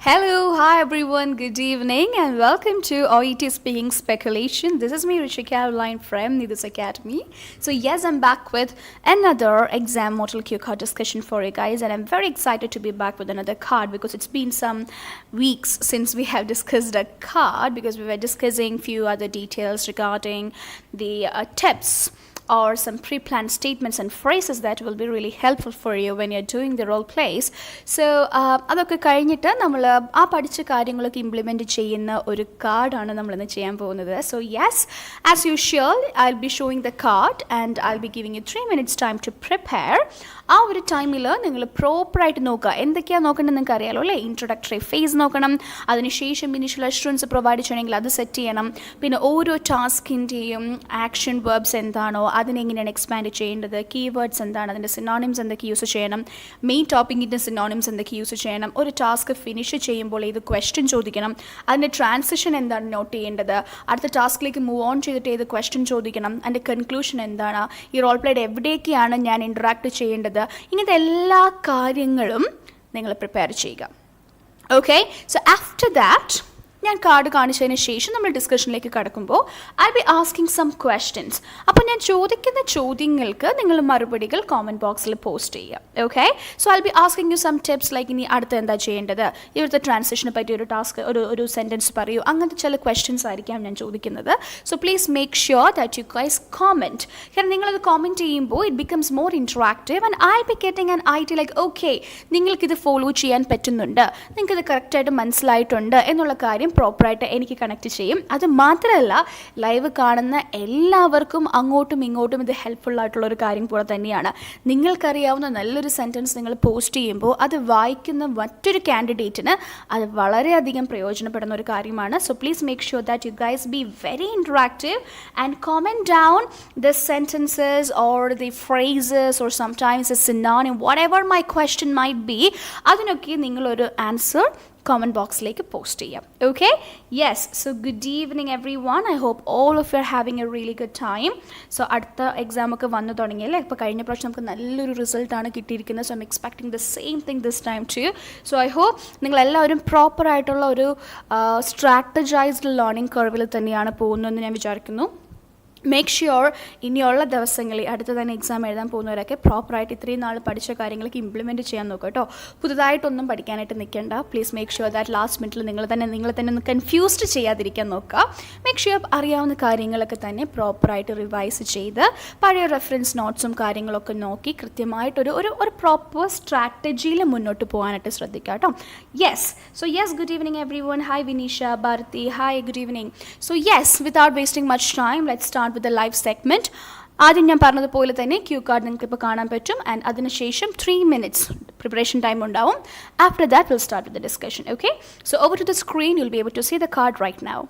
Hello, hi everyone, good evening, and welcome to OET Speaking Speculation. This is me, Rishi Caroline from Neethu's Academy. So, yes, I'm back with another exam model cue card discussion for you guys, and I'm very excited to be back with another card because it's been some weeks since we have discussed a card because we were discussing few other details regarding the tips or some pre-planned statements and phrases that will be really helpful for you when you're doing the role plays. So അതൊക്കെ കഴിഞ്ഞിട്ട് നമ്മൾ ആ പഠിച്ച കാര്യങ്ങളൊക്കെ implement ചെയ്യുന്ന ഒരു കാർഡാണ് നമ്മളിന്ന് ചെയ്യാൻ പോകുന്നത്. So yes, as usual I will be showing the card and I will be giving you 3 minutes time to prepare. ആ ഒരു ടൈമിൽ നിങ്ങൾ പ്രോപ്പറായിട്ട് നോക്കുക. എന്തൊക്കെയാണ് നോക്കേണ്ടത് നിങ്ങൾക്ക് അറിയാലോ അല്ലേ? ഇൻട്രൊഡക്ടറി ഫേസ് നോക്കണം, അതിനുശേഷം ഇനീഷ്യൽ അഷുറൻസ് പ്രൊവൈഡ് ചെയ്യണമെങ്കിൽ അത് സെറ്റ് ചെയ്യണം. പിന്നെ ഓരോ ടാസ്കിൻ്റെയും ആക്ഷൻ വെർബ്സ് എന്താണോ അതിനെങ്ങനെയാണ് എക്സ്പാൻഡ് ചെയ്യേണ്ടത്, കീവേഡ്സ് എന്താണ്, അതിൻ്റെ സിനോണിംസ് എന്തൊക്കെ യൂസ് ചെയ്യണം, മെയിൻ ടോപ്പിക്കിൻ്റെ സിനോണിംസ് എന്തൊക്കെ യൂസ് ചെയ്യണം, ഒരു ടാസ്ക് ഫിനിഷ് ചെയ്യുമ്പോൾ ഏത് ക്വസ്റ്റ്യൻ ചോദിക്കണം, അതിൻ്റെ ട്രാൻസിഷൻ എന്താണ് നോട്ട് ചെയ്യേണ്ടത്, അടുത്ത ടാസ്കിലേക്ക് മൂവ് ഓൺ ചെയ്തിട്ട് ഏത് ക്വസ്റ്റ്യൻ ചോദിക്കണം, അതിൻ്റെ കൺക്ലൂഷൻ എന്താണ്, ഈ റോൾ പ്ലേഡ് എവിടേക്കാണ് ഞാൻ ഇൻട്രാക്ട് ചെയ്യേണ്ടത്, ഇങ്ങനത്തെ എല്ലാ കാര്യങ്ങളും നിങ്ങൾ പ്രിപ്പയർ ചെയ്യുക. ഓക്കെ, സോ ആഫ്റ്റർ ദാറ്റ് ഞാൻ കാർഡ് കാണിച്ചതിന് ശേഷം നമ്മൾ ഡിസ്കഷനിലേക്ക് കടക്കുമ്പോൾ I be asking some questions. അപ്പോൾ ഞാൻ ചോദിക്കുന്ന ചോദ്യങ്ങൾക്ക് നിങ്ങൾ മറുപടികൾ കോമൻറ്റ് ബോക്സിൽ പോസ്റ്റ് ചെയ്യുക. Okay, so I be asking you some tips like ഇനി അടുത്ത് എന്താ ചെയ്യേണ്ടത്, ഇവിടുത്തെ ട്രാൻസിഷനെ പറ്റി ഒരു ടാസ്ക് ഒരു സെൻറ്റൻസ് പറയൂ, അങ്ങനത്തെ ചില ക്വസ്റ്റ്യൻസ് ആയിരിക്കാം ഞാൻ ചോദിക്കുന്നത്. So please make sure that you guys comment. കാരണം നിങ്ങളത് കോമെൻറ്റ് ചെയ്യുമ്പോൾ it becomes more interactive and I be getting an idea like okay നിങ്ങൾക്കിത് ഫോളോ ചെയ്യാൻ പറ്റുന്നുണ്ട്, നിങ്ങൾക്കിത് കറക്റ്റായിട്ട് മനസ്സിലായിട്ടുണ്ട് എന്നുള്ള കാര്യം പ്രോപ്പറായിട്ട് എനിക്ക് കണക്ട് ചെയ്യും. അത് മാത്രമല്ല ലൈവ് കാണുന്ന എല്ലാവർക്കും അങ്ങോട്ടും ഇങ്ങോട്ടും ഇത് ഹെൽപ്ഫുൾ ആയിട്ടുള്ള ഒരു കാര്യം പോലെ തന്നെയാണ്. നിങ്ങൾക്കറിയാവുന്ന നല്ലൊരു സെൻറ്റൻസ് നിങ്ങൾ പോസ്റ്റ് ചെയ്യുമ്പോൾ അത് വായിക്കുന്ന മറ്റൊരു കാൻഡിഡേറ്റിന് അത് വളരെയധികം പ്രയോജനപ്പെടുന്ന ഒരു കാര്യമാണ്. So please make sure that you guys be very interactive and comment down the sentences or the phrases or sometimes a synonym whatever my question might be, അതിനൊക്കെ നിങ്ങളൊരു ആൻസർ comment ബോക്സിലേക്ക് പോസ്റ്റ് ചെയ്യാം. Okay, yes, so good evening everyone. I hope all of you are having a really good time. So അടുത്ത എക്സാമൊക്കെ വന്നു തുടങ്ങിയല്ലേ? ഇപ്പോൾ കഴിഞ്ഞ പ്രാവശ്യം നമുക്ക് നല്ലൊരു റിസൾട്ടാണ് കിട്ടിയിരിക്കുന്നത്. So I am expecting the same thing this time to you. So I hope നിങ്ങളെല്ലാവരും പ്രോപ്പറായിട്ടുള്ള ഒരു സ്ട്രാറ്റജൈസ്ഡ് ലേണിംഗ് കർവിൽ തന്നെയാണ് പോകുന്നതെന്ന് ഞാൻ വിചാരിക്കുന്നു. മേക്ക് ഷ്യൂർ ഇനിയുള്ള ദിവസങ്ങളിൽ അടുത്ത തന്നെ എക്സാം എഴുതാൻ പോകുന്നവരൊക്കെ പ്രോപ്പറായിട്ട് ഇത്രയും നാൾ പഠിച്ച കാര്യങ്ങളൊക്കെ ഇംപ്ലിമെൻറ്റ് ചെയ്യാൻ നോക്കുക കേട്ടോ. പുതുതായിട്ടൊന്നും പഠിക്കാനായിട്ട് നിൽക്കേണ്ട. Please make sure that last മിനിറ്റിൽ നിങ്ങളെ തന്നെ ഒന്ന് കൺഫ്യൂസ്ഡ് ചെയ്യാതിരിക്കാൻ നോക്കുക. മേക്ക് ഷ്യൂർ അറിയാവുന്ന കാര്യങ്ങളൊക്കെ തന്നെ പ്രോപ്പറായിട്ട് റിവൈസ് ചെയ്ത് പഴയ റെഫറൻസ് നോട്ട്സും കാര്യങ്ങളൊക്കെ നോക്കി കൃത്യമായിട്ടൊരു ഒരു പ്രോപ്പർ സ്ട്രാറ്റജിയിൽ മുന്നോട്ട് പോകാനായിട്ട് ശ്രദ്ധിക്കുക കേട്ടോ. Yes, so yes, good evening everyone. Hi Vineesha, Bharati, hi, good evening. So yes, without wasting much time let's start with the live segment. ആദ്യം ഞാൻ പറഞ്ഞതുപോലെ തന്നെ ക്യൂ കാർഡ് നിങ്ങൾക്ക് ഇപ്പോൾ കാണാൻ പറ്റും ആൻഡ് അതിനുശേഷം 3 minutes പ്രിപ്പറേഷൻ ടൈം ഉണ്ടാവും. After that will start with the discussion. Okay, so over to the screen you will be able to see the card right now.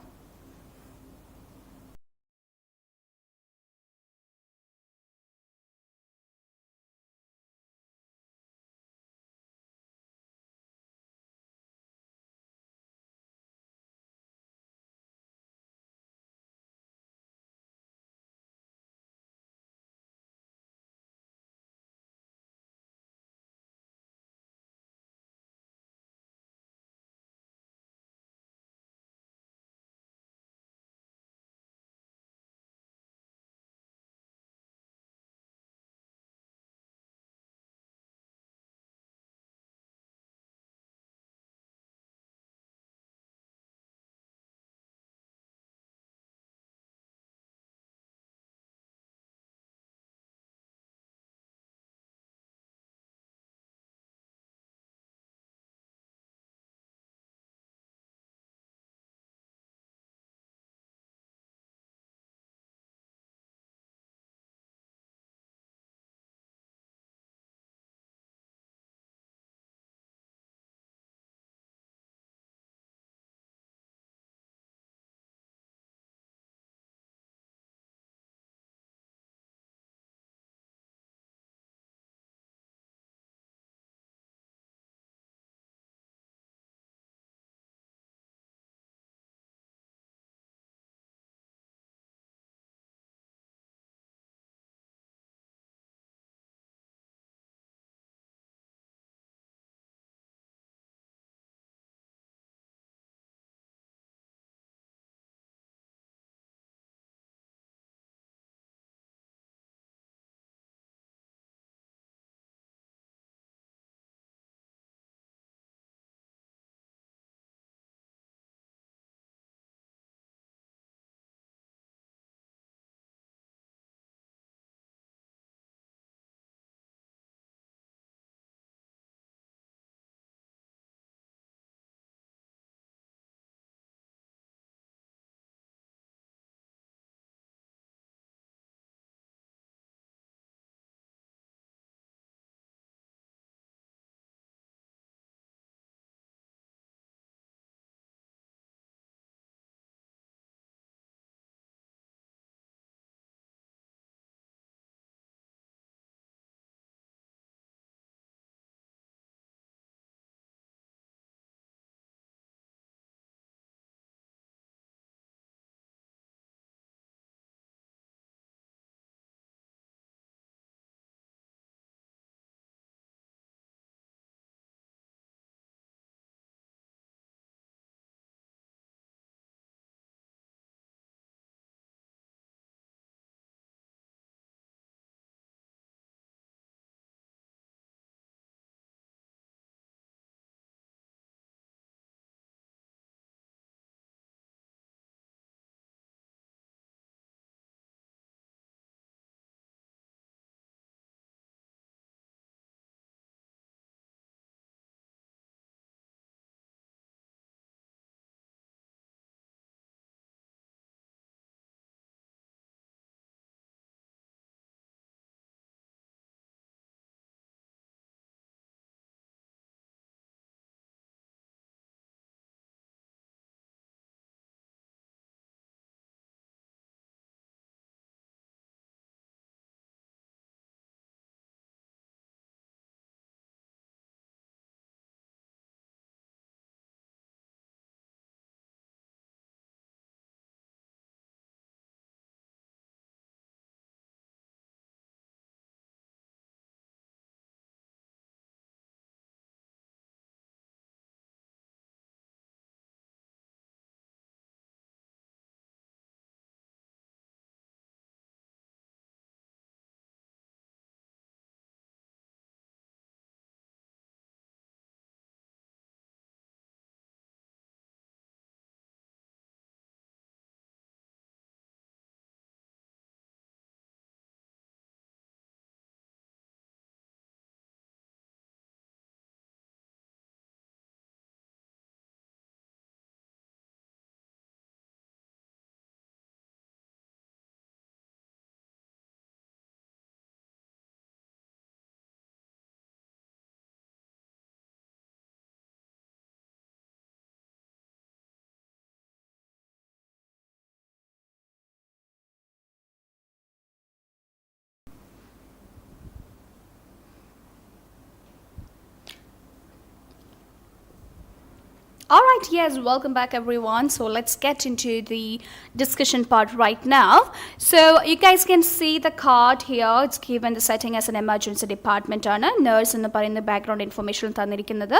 All right, yes, welcome back everyone. So let's get into the discussion part right now. So you guys can see the card here. It's given the setting as an emergency department ആണ്. Nurse എന്ന് പറയുന്ന background information തന്നിരിക്കുന്നത്.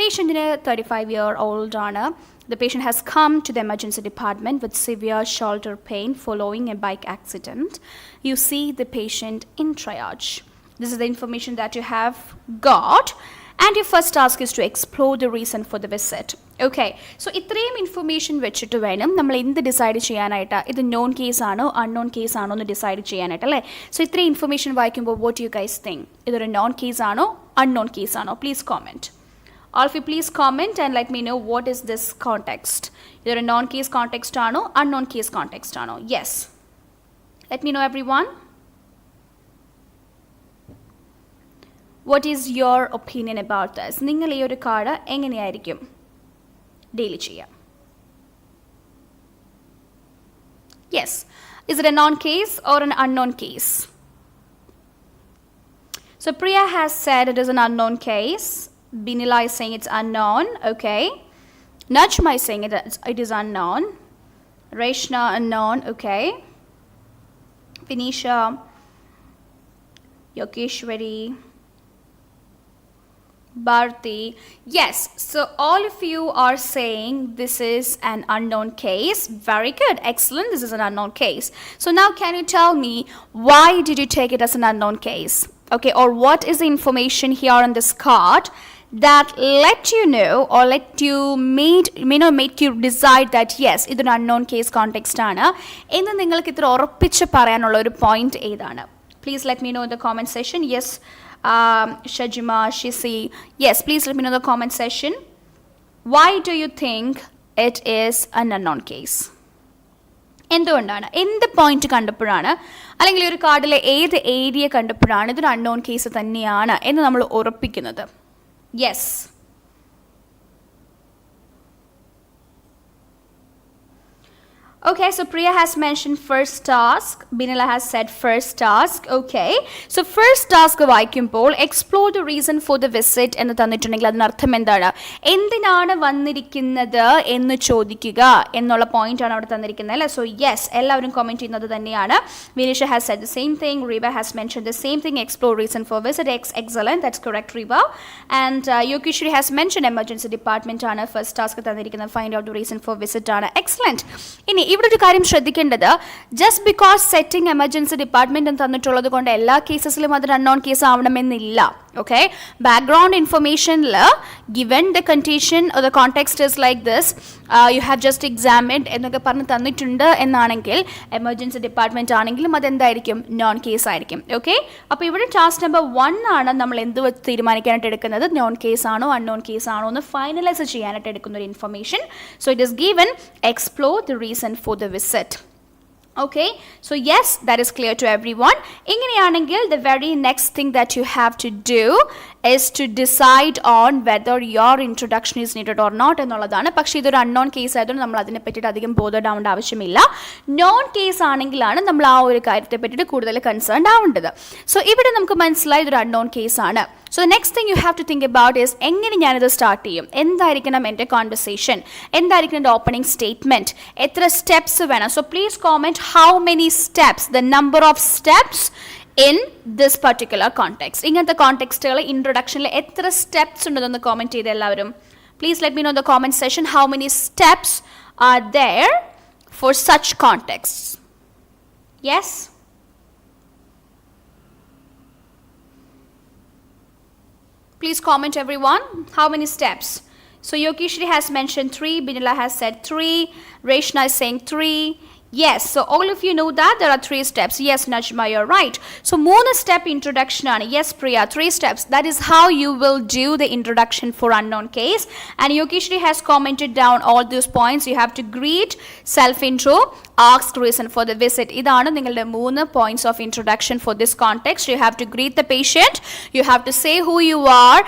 Patientന് 35-year-old ആണ്. The patient has come to the emergency department with severe shoulder pain following a bike accident. You see the patient in triage. This is the information that you have got. And your first task is to explore the reason for the visit. Okay, so ഇത്രയും information വെച്ചിട്ട് വേണം നമ്മൾ എന്ത് decide ചെയ്യാനായിട്ട്, ഇത് non case ആണോ unknown case ആണോ എന്ന് ഡിസൈഡ് ചെയ്യാനായിട്ട് അല്ലേ. സോ ഇത്രയും ഇൻഫർമേഷൻ വായിക്കുമ്പോൾ വാട്ട് യു ഗൈസ് തിങ്ക്, ഇതൊരു നോൺ കേസ് ആണോ അൺനോൺ കേസ് ആണോ? Please comment. All of you please comment and let me know what is this context. ഇതൊരു നോൺ കേസ് കോണ്ടെക്സ്റ്റ് ആണോ അൺനോൺ കേസ് കോണ്ടെക്സ്റ്റ് ആണോ? Yes, let me know everyone. What is your opinion about this? നിങ്ങൾ ഈ ഒരു card എങ്ങനെയായിരിക്കും deal ചെയ്യുക? Yes, is it a non case or an unknown case? So Priya has said it is an unknown case. Binila is saying it's unknown. Okay, Najma is saying it is unknown. Reshna unknown. Okay, Vinisha, Yogeshwari, Bharti, yes. So all of you are saying this is an unknown case. Very good, excellent. This is an unknown case. So now can you tell me why did you take it as an unknown case? Okay, or what is the information here on this card that let you know or let you make you decide that yes, ഇത് ഒരു unknown case context ആണ് എന്ന് നിങ്ങൾക്ക് ഇത്ര ഉറപ്പിച്ച് പറയാനുള്ള ഒരു point ഏതാണ്? Please let me know in the comment section. Yes, Shajima, Shisi, yes, please let me know in the comment section. Why do you think it is an unknown case? എന്തുകൊണ്ടാണ്, എന്ത് പോയിന്റ് കണ്ടപ്പോഴാണ്, അല്ലെങ്കിൽ ഒരു കാർഡിലെ ഏത് area കണ്ടപ്പോഴാണ് ഇതൊരു unknown case തന്നെയാണ് എന്ന് നമ്മൾ ഉറപ്പിക്കുന്നത്? Yes, okay, so Priya has mentioned first task. Binila has said first task. Okay, so first task വായിക്കുമ്പോൾ explore the reason for the visit എന്ന് തന്നിട്ടുണ്ടെങ്കിൽ അതിനർത്ഥം എന്താണ്, എന്തിനാണ് വന്നിരിക്കുന്നത് എന്ന് ചോദിക്കുക എന്നുള്ള പോയിന്റ് ആണ് അവിടെ തന്നിരിക്കുന്നത് അല്ലേ. സോ യെസ്, എല്ലാവരും കമൻറ്റ് ചെയ്യുന്നത് തന്നെയാണ്. Vinisha has said the same thing. Reba has mentioned the same thing, explore reason for visit. Excellent, that's correct Reba. And Yogeshwari has mentioned emergency department ആണ് first task തന്നിരിക്കുന്നത്, find out the reason for visit ആണ്. Excellent. ഇനി ഇവിടെ ഒരു കാര്യം ശ്രദ്ധിക്കേണ്ടത്, just because setting emergency department എന്ന് തന്നിട്ടുള്ളത് കൊണ്ട് എല്ലാ കേസസിലും അതൊരു അൺനോൺ കേസ് ആവണമെന്നില്ല. ഓക്കെ, ബാക്ക്ഗ്രൗണ്ട് ഇൻഫർമേഷനിൽ given the condition the context is like this, you have just examined എന്നൊക്കെ പറഞ്ഞ് തന്നിട്ടുണ്ട് എന്നാണെങ്കിൽ എമർജൻസി ഡിപ്പാർട്ട്മെന്റ് ആണെങ്കിലും അതെന്തായിരിക്കും, നോൺ കേസ് ആയിരിക്കും. ഓക്കെ, അപ്പോൾ ഇവിടെ ടാസ്ക് നമ്പർ 1 ആണ് നമ്മൾ എന്ത് തീരുമാനിക്കാനായിട്ട് എടുക്കുന്നത്, നോൺ കേസ് ആണോ അൺനോൺ കേസ് ആണോ എന്ന് ഫൈനലൈസ് ചെയ്യാനായിട്ട് എടുക്കുന്ന ഒരു information. So it is given explore the reason for the visit. Okay, so yes, that is clear to everyone. ഇങ്ങനെയാണെങ്കിൽ the very next thing that you have to do is to decide on whether your introduction is needed or not എന്നുള്ളതാണ്. പക്ഷേ ഇതൊരു unknown case ആയതുകൊണ്ട് നമ്മൾ അതിനെ പറ്റിയിട്ട് അധികം bothered ആവേണ്ട ആവശ്യമില്ല. നോൺ കേസ് ആണെങ്കിലാണ് നമ്മൾ ആ ഒരു കാര്യത്തെ പറ്റിയിട്ട് കൂടുതൽ കൺസേൺഡ് ആവേണ്ടത്. സോ ഇവിടെ നമുക്ക് മനസ്സിലായി ഇതൊരു അൺനോൺ കേസ് ആണ്. So the next thing you have to think about is എങ്ങനെ ഞാനിത് സ്റ്റാർട്ട് ചെയ്യും, എന്തായിരിക്കണം എൻ്റെ കോൺവെർസേഷൻ, എന്തായിരിക്കണം എൻ്റെ ഓപ്പണിംഗ് സ്റ്റേറ്റ്മെൻറ്റ്, എത്ര സ്റ്റെപ്സ് വേണം. So please comment how many steps, the number of steps in this particular context. ഇങ്ങനത്തെ കോണ്ടെക്സ്റ്റുകൾ ഇൻട്രൊഡക്ഷനിൽ എത്ര സ്റ്റെപ്സ് ഉണ്ടെന്ന് കോമെൻറ്റ് ചെയ്ത് എല്ലാവരും. Please let me know the comment session how many steps are there for such contexts. Yes, please comment everyone, how many steps. So Yogeshwari has mentioned 3, Binila has said 3, Reshna is saying 3. Yes, so all of you know that there are 3 steps. Yes, Najma, you're right. So 3 step introduction ആണ്. Yes, Priya, 3 steps. That is how you will do the introduction for unknown case. And Yogeshwari has commented down all those points. You have to greet, self-intro, ask reason for the visit. ഇതാണ് നിങ്ങളുടെ 3 points of introduction for this context. You have to greet the patient, you have to say who you are,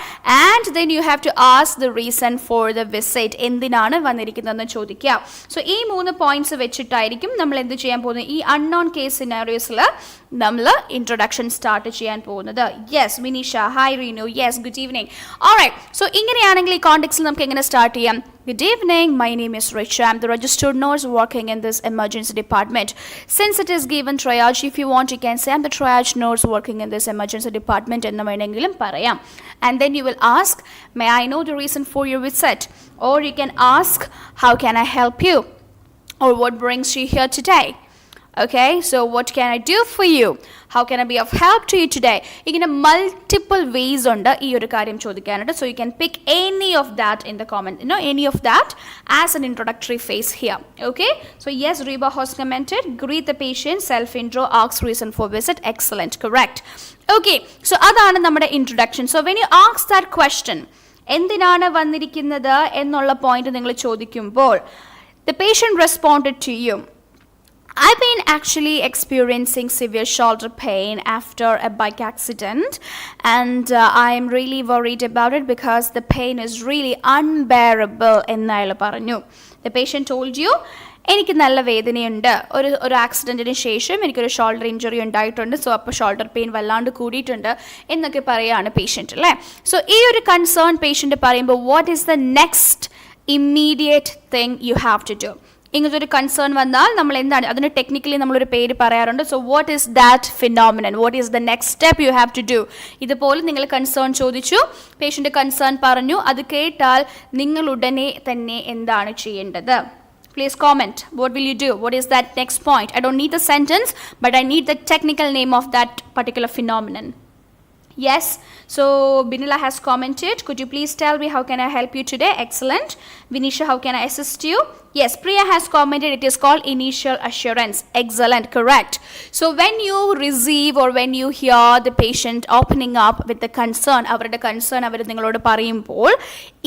and then you have to ask the reason for the visit. എന്തിനാണ് വന്നിരിക്കുന്നതെന്ന് ചോദിക്കുക. So ഈ 3 points വെച്ചിട്ടായിരിക്കും നമ്മൾ എന്ത് ചെയ്യാൻ പോകുന്നത്, ഈ unknown case സിനാരിയോസിൽ നമ്മൾ ഇൻട്രൊഡക്ഷൻ സ്റ്റാർട്ട് ചെയ്യാൻ പോകുന്നത്. Yes Vineesha, hi Reenu, yes good evening. Alright, so ഇങ്ങനെയാണെങ്കിൽ ഈ കോണ്ടെക്സ്റ്റിൽ നമുക്ക് എങ്ങനെ സ്റ്റാർട്ട് ചെയ്യാം? Good evening, my name is Richa. I'm the registered nurse working in this emergency department. Since it is given triage, if you want, you can say I'm the triage nurse working in this emergency department എന്ന് വേണമെങ്കിലും പറയാം. And then you will ask, may I know the reason for your visit? Or you can ask, how can I help you? Or what brings you here today? Okay, so what can I do for you? How can I be of help to you today? ഇങ്ങനെ multiple ways ഉണ്ട് ഈ ഒരു കാര്യം ചോദിക്കാനായിട്ട്. So you can pick any of that in the comment, any of that as an introductory phase here. Okay, so yes Reeba has commented, greet the patient, self intro, ask reason for visit. Excellent, correct. Okay, so അതാണ് നമ്മുടെ introduction. So when you ask that question, എന്തിനാണ് വന്നിരിക്കുന്നത് എന്നുള്ള point നിങ്ങൾ ചോദിക്കുമ്പോൾ, the patient responded to you, I've been actually experiencing severe shoulder pain after a bike accident, and I'm really worried about it because the pain is really unbearable എന്ന് അയാൾ പറഞ്ഞു. The patient told you, എനിക്ക് നല്ല വേദനയുണ്ട്, ഒരു ആക്സിഡൻറ്റിന് ശേഷം എനിക്കൊരു ഷോൾഡർ ഇഞ്ചുറി ഉണ്ടായിട്ടുണ്ട്, സോ അപ്പോൾ ഷോൾഡർ പെയിൻ വല്ലാണ്ട് കൂടിയിട്ടുണ്ട് എന്നൊക്കെ പറയുകയാണ് പേഷ്യൻ്റ് അല്ലേ. സോ ഈ ഒരു കൺസേൺ പേഷ്യൻ്റ് പറയുമ്പോൾ, what is the next immediate thing you have to do? ഇങ്ങനത്തെ ഒരു കൺസേൺ വന്നാൽ നമ്മൾ എന്താണ് അതിന് ടെക്നിക്കലി നമ്മളൊരു പേര് പറയാറുണ്ട്. So what is that phenomenon, what is the next step you have to do? ഇതുപോലെ നിങ്ങൾ കൺസേൺ ചോദിച്ചു, പേഷ്യൻ്റ് കൺസേൺ പറഞ്ഞു, അത് കേട്ടാൽ നിങ്ങൾ ഉടനെ തന്നെ എന്താണ് ചെയ്യേണ്ടത്? Please comment. What will you do? What is that next point? I don't need the sentence, but I need the technical name of that particular phenomenon. Yes, so Binila has commented, could you please tell me how can I help you today? Excellent. Vinisha, how can I assist you? Yes, Priya has commented, it is called initial assurance. Excellent, correct. So when you receive or when you hear the patient opening up with the concern, അവരുടെ concern അവർ നിങ്ങളോട് പറയുമ്പോൾ,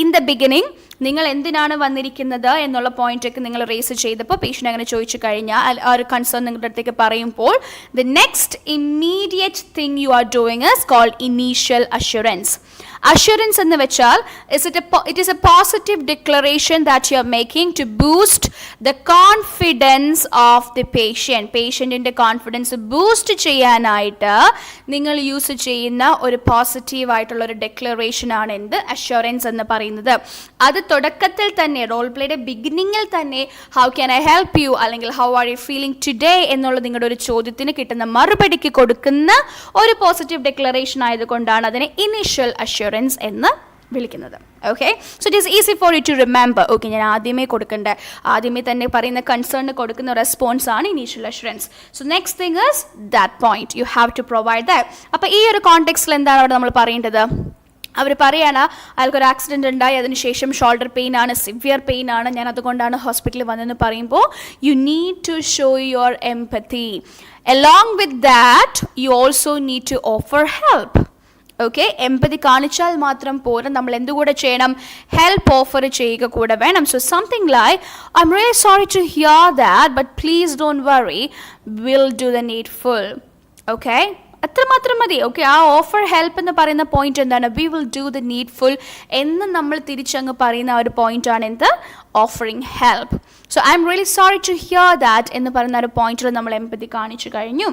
in the beginning നിങ്ങൾ എന്തിനാണ് വന്നിരിക്കുന്നത് എന്നുള്ള പോയിന്റൊക്കെ നിങ്ങൾ raise ചെയ്തപ്പോൾ patient അങ്ങനെ ചോദിച്ചു കഴിഞ്ഞാൽ ആ ഒരു കൺസേൺ നിങ്ങളുടെ അടുത്തേക്ക് പറയുമ്പോൾ, the next immediate thing you are doing is called initial assurance. Assurance എന്ന് വെച്ചാൽ it is a positive declaration that you are making to boost the confidence of the patient. പേഷ്യൻറ്റിൻ്റെ കോൺഫിഡൻസ് ബൂസ്റ്റ് ചെയ്യാനായിട്ട് നിങ്ങൾ use ചെയ്യുന്ന ഒരു positive ആയിട്ടുള്ള ഒരു declaration ആണ് എന്ത് അഷ്വറൻസ് എന്ന് പറയുന്നത്. അത് തുടക്കത്തിൽ തന്നെ റോൾ പ്ലേയുടെ ബിഗിനിങ്ങിൽ തന്നെ how can I help you അല്ലെങ്കിൽ how are you feeling today എന്നുള്ള നിങ്ങളുടെ ഒരു ചോദ്യത്തിന് കിട്ടുന്ന മറുപടിക്ക് കൊടുക്കുന്ന ഒരു പോസിറ്റീവ് ഡെക്ലറേഷൻ ആയതുകൊണ്ടാണ് അതിനെ ഇനീഷ്യൽ അഷ്വറൻസ് എന്ന് വിളിക്കുന്നത്. Okay, so it is easy for you to remember. Okay, ഞാൻ ആദ്യമേ തന്നെ പറയുന്ന കൺസേണിന് കൊടുക്കുന്ന റെസ്പോൺസ് ആണ് initial assurance. So next thing is that point you have to provide that. അപ്പോൾ ഈ ഒരു കോണ്ടെക്സ്റ്റിൽ എന്താണ് അവിടെ നമ്മൾ പറയേണ്ടത്? അവർ പറയാണ്, അയാൾക്കൊരു ആക്സിഡൻറ്റ് ഉണ്ടായി, അതിനുശേഷം ഷോൾഡർ പെയിൻ ആണ്, സിവിയർ പെയിൻ ആണ്, ഞാൻ അതുകൊണ്ടാണ് ഹോസ്പിറ്റലിൽ വന്നതെന്ന് പറയുമ്പോൾ, you need to show your empathy. Along with that you also need to offer help. Okay, empathy കാണിച്ചാൽ മാത്രം പോരാ, നമ്മൾ എന്തുകൂടെ ചെയ്യണം? ഹെൽപ്പ് ഓഫർ ചെയ്യുക കൂടെ വേണം. So something like, I am really sorry to hear that, but please don't worry, will do the needful. Okay, അത്രമാത്രം മതി. ഓക്കെ, ആ ഓഫർ ഹെൽപ്പ് എന്ന് പറയുന്ന പോയിന്റ് എന്താണ്? We will do the needful എന്ന് നമ്മൾ തിരിച്ചങ്ങ് പറയുന്ന ഒരു പോയിന്റ് ആണ് എന്ത്? Offering help. So I am really sorry to hear that എന്ന് പറയുന്ന ഒരു പോയിന്റിൽ നമ്മൾ എംപതി കാണിച്ചു കഴിഞ്ഞു.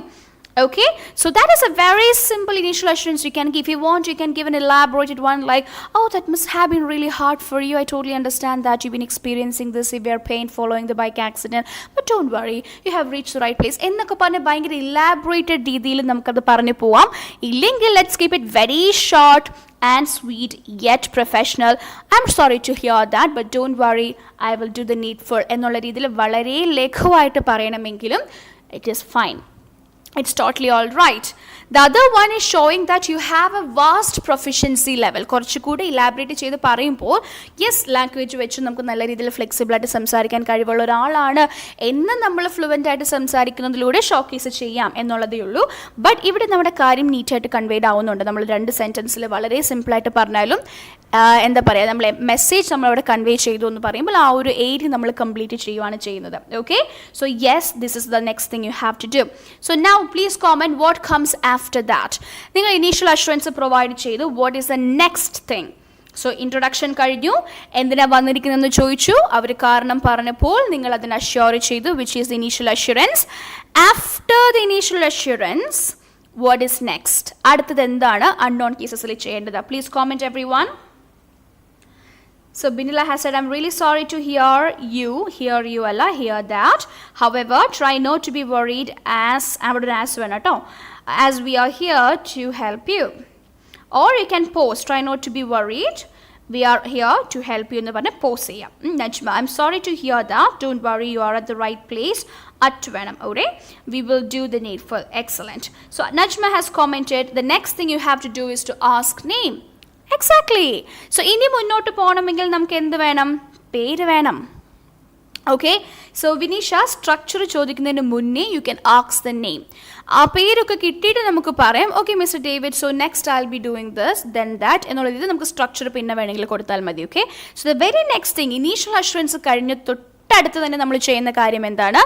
Okay, so that is a very simple initial assurance you can give. If you want, you can give an elaborated one like, oh, that must have been really hard for you. I totally understand that you've been experiencing this severe pain following the bike accident, but don't worry, you have reached the right place. എന്നൊക്കെ പറഞ്ഞ് ഭയങ്കര elaborated രീതിയിൽ നമുക്കത് പറഞ്ഞു പോവാം. ഇല്ലെങ്കിൽ let's keep it very short and sweet yet professional. I'm sorry to hear that, but don't worry, I will do the needful എന്നുള്ള രീതിയിൽ വളരെ ലഘുവായിട്ട് പറയണമെങ്കിലും it is fine. It's totally all right. The other one is showing that you have a vast proficiency level. കുറച്ചുകൂടി elaborate ചെയ്ത് പറയുമ്പോൾ, yes, language വെച്ച് നമുക്ക് നല്ല രീതിയിൽ ഫ്ലെക്സിബിളായിട്ട് സംസാരിക്കാൻ കഴിവുള്ള ഒരാളാണ് എന്ന് നമ്മൾ ഫ്ലുവൻ്റ് ആയിട്ട് സംസാരിക്കുന്നതിലൂടെ ഷോക്കേസ് ചെയ്യാം എന്നുള്ളതേ ഉള്ളൂ. ബട്ട് ഇവിടെ നമ്മുടെ കാര്യം നീറ്റായിട്ട് കൺവേഡ് ആവുന്നുണ്ട്. നമ്മൾ 2 സെൻറ്റൻസിൽ വളരെ സിമ്പിളായിട്ട് പറഞ്ഞാലും എന്താ പറയുക, നമ്മളെ മെസ്സേജ് നമ്മളവിടെ കൺവേ ചെയ്തു എന്ന് പറയുമ്പോൾ ആ ഒരു ഏരിയ നമ്മൾ കംപ്ലീറ്റ് ചെയ്യുകയാണ് ചെയ്യുന്നത്. Okay, so yes, this is the next thing you have to do. So now please comment what comes after that. നിങ്ങൾ ഇനീഷ്യൽ അഷ്വറൻസ് പ്രൊവൈഡ് ചെയ്തു, what is the next thing? So introduction കഴിഞ്ഞു, എന്തിനാ വന്നിരിക്കുന്നതെന്ന് ചോദിച്ചു, അവർ കാരണം പറഞ്ഞപ്പോൾ നിങ്ങൾ അതിന് അഷ്യൂർ ചെയ്തു, which is the initial assurance. After the initial assurance what is next? അടുത്തത് എന്താണ് അൺനോൺ കേസസിൽ ചെയ്യേണ്ടത്? Please comment every one. So Binila has said, I'm really sorry to hear you alla, hear that. However, try not to be worried as we are here to help you. Or you can post, try not to be worried. We are here to help you. Post ചെയ്യാം. Najma, I'm sorry to hear that. Don't worry, you are at the right place. At Venam. Okay? We will do the needful. Excellent. So Najma has commented, the next thing you have to do is to ask name. Exactly. So ഇനി മുന്നോട്ട് പോകണമെങ്കിൽ നമുക്ക് എന്ത് വേണം? പേര് വേണം. Okay, so Vineesha structure ചോദിക്കുന്നതിന് മുന്നേ you can ask the name. ആ പേരൊക്കെ കിട്ടിയിട്ട് നമുക്ക് പറയാം, okay mister David, so next I will be doing this then that എന്നുള്ള രീതിയിൽ നമുക്ക് സ്ട്രക്ചർ പിന്നെ വേണമെങ്കിൽ കൊടുത്താൽ മതി. Okay, so the very next thing, initial assurance കഴിഞ്ഞ് തൊട്ടടുത്ത് തന്നെ നമ്മൾ ചെയ്യുന്ന കാര്യം എന്താണ്?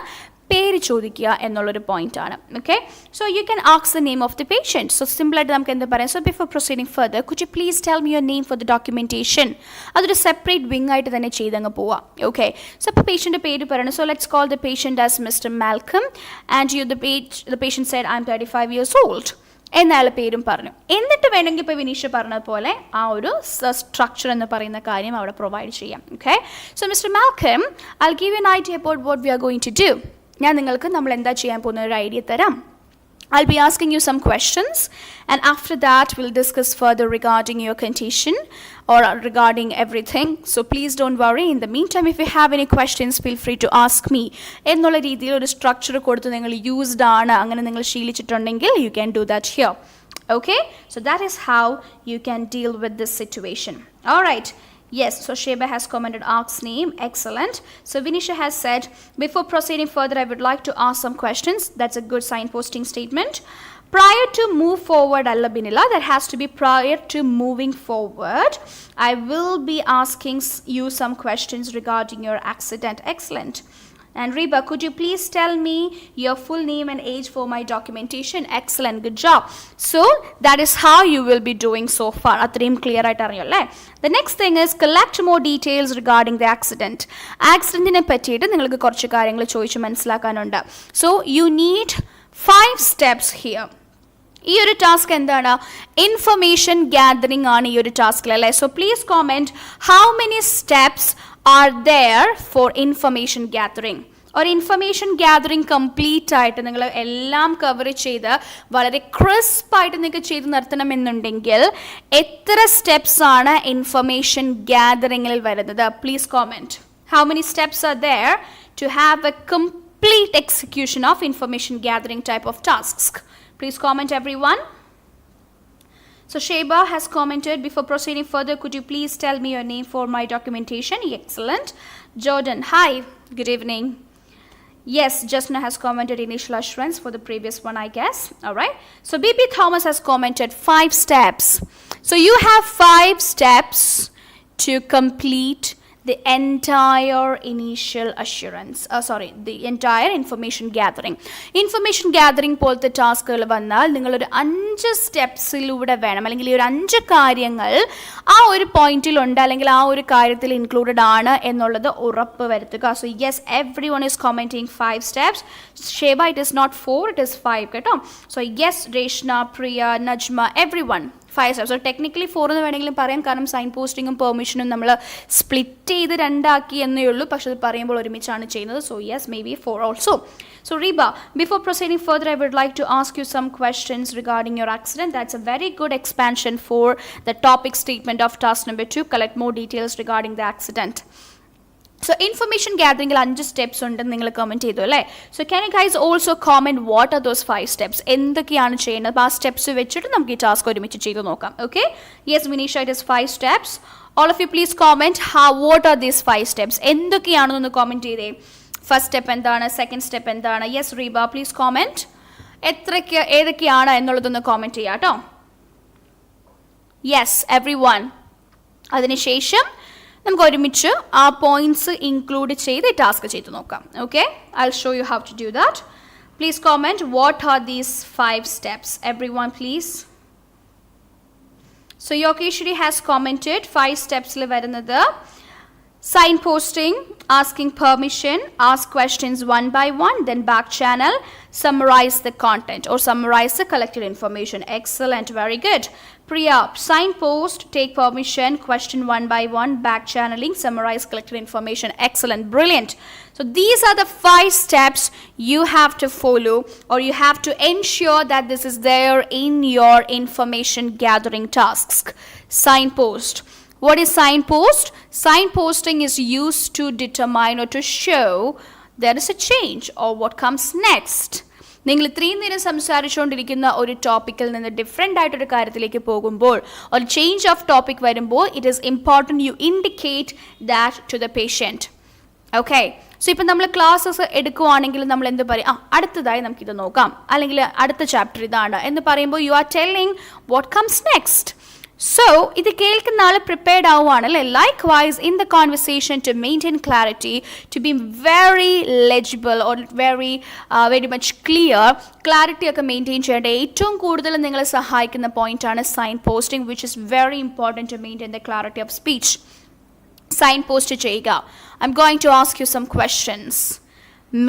പേര് ചോദിക്കുക എന്നുള്ളൊരു പോയിന്റ് ആണ്. Okay, so you can ask the name of the patient. So സിമ്പിളായിട്ട് നമുക്ക് എന്ത് പറയാം? So before proceeding further could you please tell me your name for the documentation. അതൊരു സെപ്പറേറ്റ് വിങ് ആയിട്ട് തന്നെ ചെയ്തങ്ങ് പോവാം. ഓക്കെ, സോ അപ്പോൾ പേഷ്യൻ്റെ പേര് പറയണം. So let's call the patient as mister Malcolm and the patient said I am 35 years old എന്നയാളുടെ പേരും പറഞ്ഞു. എന്നിട്ട് വേണമെങ്കിൽ ഇപ്പോൾ വിനീഷ പറഞ്ഞതുപോലെ ആ ഒരു സ്ട്രക്ചർ എന്ന് പറയുന്ന കാര്യം അവിടെ പ്രൊവൈഡ് ചെയ്യാം. Okay, so mister Malcolm, I will give you an idea about what we are going to do. ഞാൻ നിങ്ങൾക്ക് നമ്മൾ എന്താ ചെയ്യാൻ പോകുന്ന ഒരു ഐഡിയ തരാം. I'll be asking you some questions, and after that we'll discuss further regarding your condition or regarding everything. So please don't worry. In the meantime, if you have any questions, feel free to ask me. എന്നുള്ള രീതിയിൽ ഒരു structure കൊടുത്ത് നിങ്ങൾ used ആണ്, അങ്ങനെ നിങ്ങൾ ശീലിച്ചിട്ടുണ്ടെങ്കിൽ you can do that here. Okay, so that is how you can deal with this situation. All right. Yes, so Sheba has commented Ark's name. Excellent. So Vinisha has said, before proceeding further, I would like to ask some questions. That's a good signposting statement. Prior to move forward, Alla Binila, that has to be prior to moving forward. I will be asking you some questions regarding your accident. Excellent. And Reba, could you please tell me your full name and age for my documentation? Excellent, good job. So that is how you will be doing so far. Atrem clear ആയിട്ട് അറിയല്ലേ? The next thing is collect more details regarding the accident. ആക്സിഡന്റിനെ പറ്റിയിട്ട് നിങ്ങൾക്ക് കുറച്ച് കാര്യങ്ങൾ ചോദിച്ച് മനസ്സിലാക്കാനുണ്ട്. So you need 5 steps here. ഈ ഒരു task എന്താണ്? Information gathering ആണ് ഈ ഒരു ടാസ്കിൽ അല്ലേ? So please comment how many steps are there for information gathering. ഒരു ഇൻഫർമേഷൻ ഗ്യാദറിംഗ് കംപ്ലീറ്റ് ആയിട്ട് നിങ്ങൾ എല്ലാം കവർ ചെയ്ത് വളരെ ക്രിസ്പായിട്ട് നിങ്ങൾക്ക് ചെയ്ത് നിർത്തണമെന്നുണ്ടെങ്കിൽ എത്ര സ്റ്റെപ്സ് ആണ് ഇൻഫർമേഷൻ ഗ്യാദറിംഗിൽ വരുന്നത്? Please comment how many steps are there to have a complete execution of information gathering type of task. Please comment everyone. So Sheba has commented, before proceeding further, could you please tell me your name for my documentation? Excellent. Jordan, hi, good evening. Yes, Jasna has commented initial assurance for the previous one, I guess. All right. So BP Thomas has commented 5 steps. So you have 5 steps to complete the entire initial assurance, the entire information gathering. Information gathering പോലത്തെ ടാസ്കുകൾ വന്നാൽ നിങ്ങളൊരു 5 സ്റ്റെപ്സിലൂടെ വേണം, അല്ലെങ്കിൽ ഈ ഒരു 5 കാര്യങ്ങൾ ആ ഒരു പോയിന്റിലുണ്ട്, അല്ലെങ്കിൽ ആ ഒരു കാര്യത്തിൽ ഇൻക്ലൂഡഡ് ആണ് എന്നുള്ളത് ഉറപ്പ് വരുത്തുക. So yes, every one is commenting 5 steps. Sheba, it is not 4, it is 5 കേട്ടോ. So yes, Reshna, Priya, Najma, every one 5 steps. So technically 4 എന്ന് വേണമെങ്കിലും പറയാം, കാരണം സൈൻ പോസ്റ്റിങ്ങും പെർമിഷനും നമ്മൾ സ്പ്ലിറ്റ് ചെയ്ത് 2 ആക്കി എന്നേ ഉള്ളൂ, പക്ഷെ അത് പറയുമ്പോൾ ഒരുമിച്ചാണ് ചെയ്യുന്നത്. So yes, may be 4 also. So Reba, before proceeding further, I would like to ask you some questions regarding your accident. That's a very good expansion for the topic statement of task number 2. Collect more details regarding the accident. So information gathering 5 steps ഉണ്ടെന്ന് നിങ്ങൾ comment ചെയ്തു അല്ലേ? So can you guys also comment what are those 5 steps? എന്തൊക്കെയാണ് ചെയ്യുന്നത്? അപ്പോൾ ആ steps വെച്ചിട്ട് നമുക്ക് ഈ ടാസ്ക് ഒരുമിച്ച് ചെയ്ത് നോക്കാം. Okay, yes Vineesha, it is 5 steps. All of you please comment what are these 5 steps? എന്തൊക്കെയാണെന്നൊന്ന് കോമെന്റ് ചെയ്തേ. ഫസ്റ്റ് സ്റ്റെപ്പ് എന്താണ്? സെക്കൻഡ് സ്റ്റെപ്പ് എന്താണ്? യെസ് റീബ, പ്ലീസ് കോമെന്റ് ഏതൊക്കെയാണ് എന്നുള്ളതൊന്ന് കോമെന്റ് ചെയ്യാം കേട്ടോ. Yes every one. അതിനുശേഷം നമുക്ക് ഒരുമിച്ച് ആ പോയിന്റ്സ് ഇൻക്ലൂഡ് ചെയ്ത് ടാസ്ക് ചെയ്ത് നോക്കാം. Okay, I will show you how to do that. Please comment what are these 5 steps? Everyone please. So Yokeshri has commented 5 steps il varunathu. Signposting, asking permission, ask questions one by one, then back channel, summarize the content or summarize the collected information. Excellent, very good. Priya, signpost, take permission, question one by one, back channeling, summarize collected information. Excellent, brilliant. So these are the 5 steps you have to follow, or you have to ensure that this is there in your information gathering tasks. Signpost. What is signpost? Signposting is used to determine or to show there is a change or what comes next. നിങ്ങൾ ഇത്രയും നേരം സംസാരിച്ചുകൊണ്ടിരിക്കുന്ന ഒരു ടോപ്പിക്കിൽ നിന്ന് different ആയിട്ടൊരു കാര്യത്തിലേക്ക് പോകുമ്പോൾ ഒരു ചേഞ്ച് ഓഫ് ടോപ്പിക് വരുമ്പോൾ it is important you indicate that to the patient. Okay, so ഇപ്പം നമ്മൾ ക്ലാസ്സസ് എടുക്കുവാണെങ്കിൽ നമ്മൾ എന്ത് പറയും, അടുത്തതായി നമുക്കിത് നോക്കാം, അല്ലെങ്കിൽ അടുത്ത ചാപ്റ്റർ ഇതാണ് എന്ന് പറയുമ്പോൾ you are telling what comes next. So, ഇത് കേൾക്കുന്ന ആൾ prepared ആവുകയാണല്ലേ. Likewise, in the conversation, to maintain clarity, to be very legible or very much clear, clarity ഒക്കെ മെയിൻറ്റെയിൻ ചെയ്യേണ്ട ഏറ്റവും കൂടുതൽ നിങ്ങളെ സഹായിക്കുന്ന പോയിന്റാണ് sign posting, which is very important to maintain the clarity of speech. Sign post ചെയ്യുക. I'm going to ask you some questions.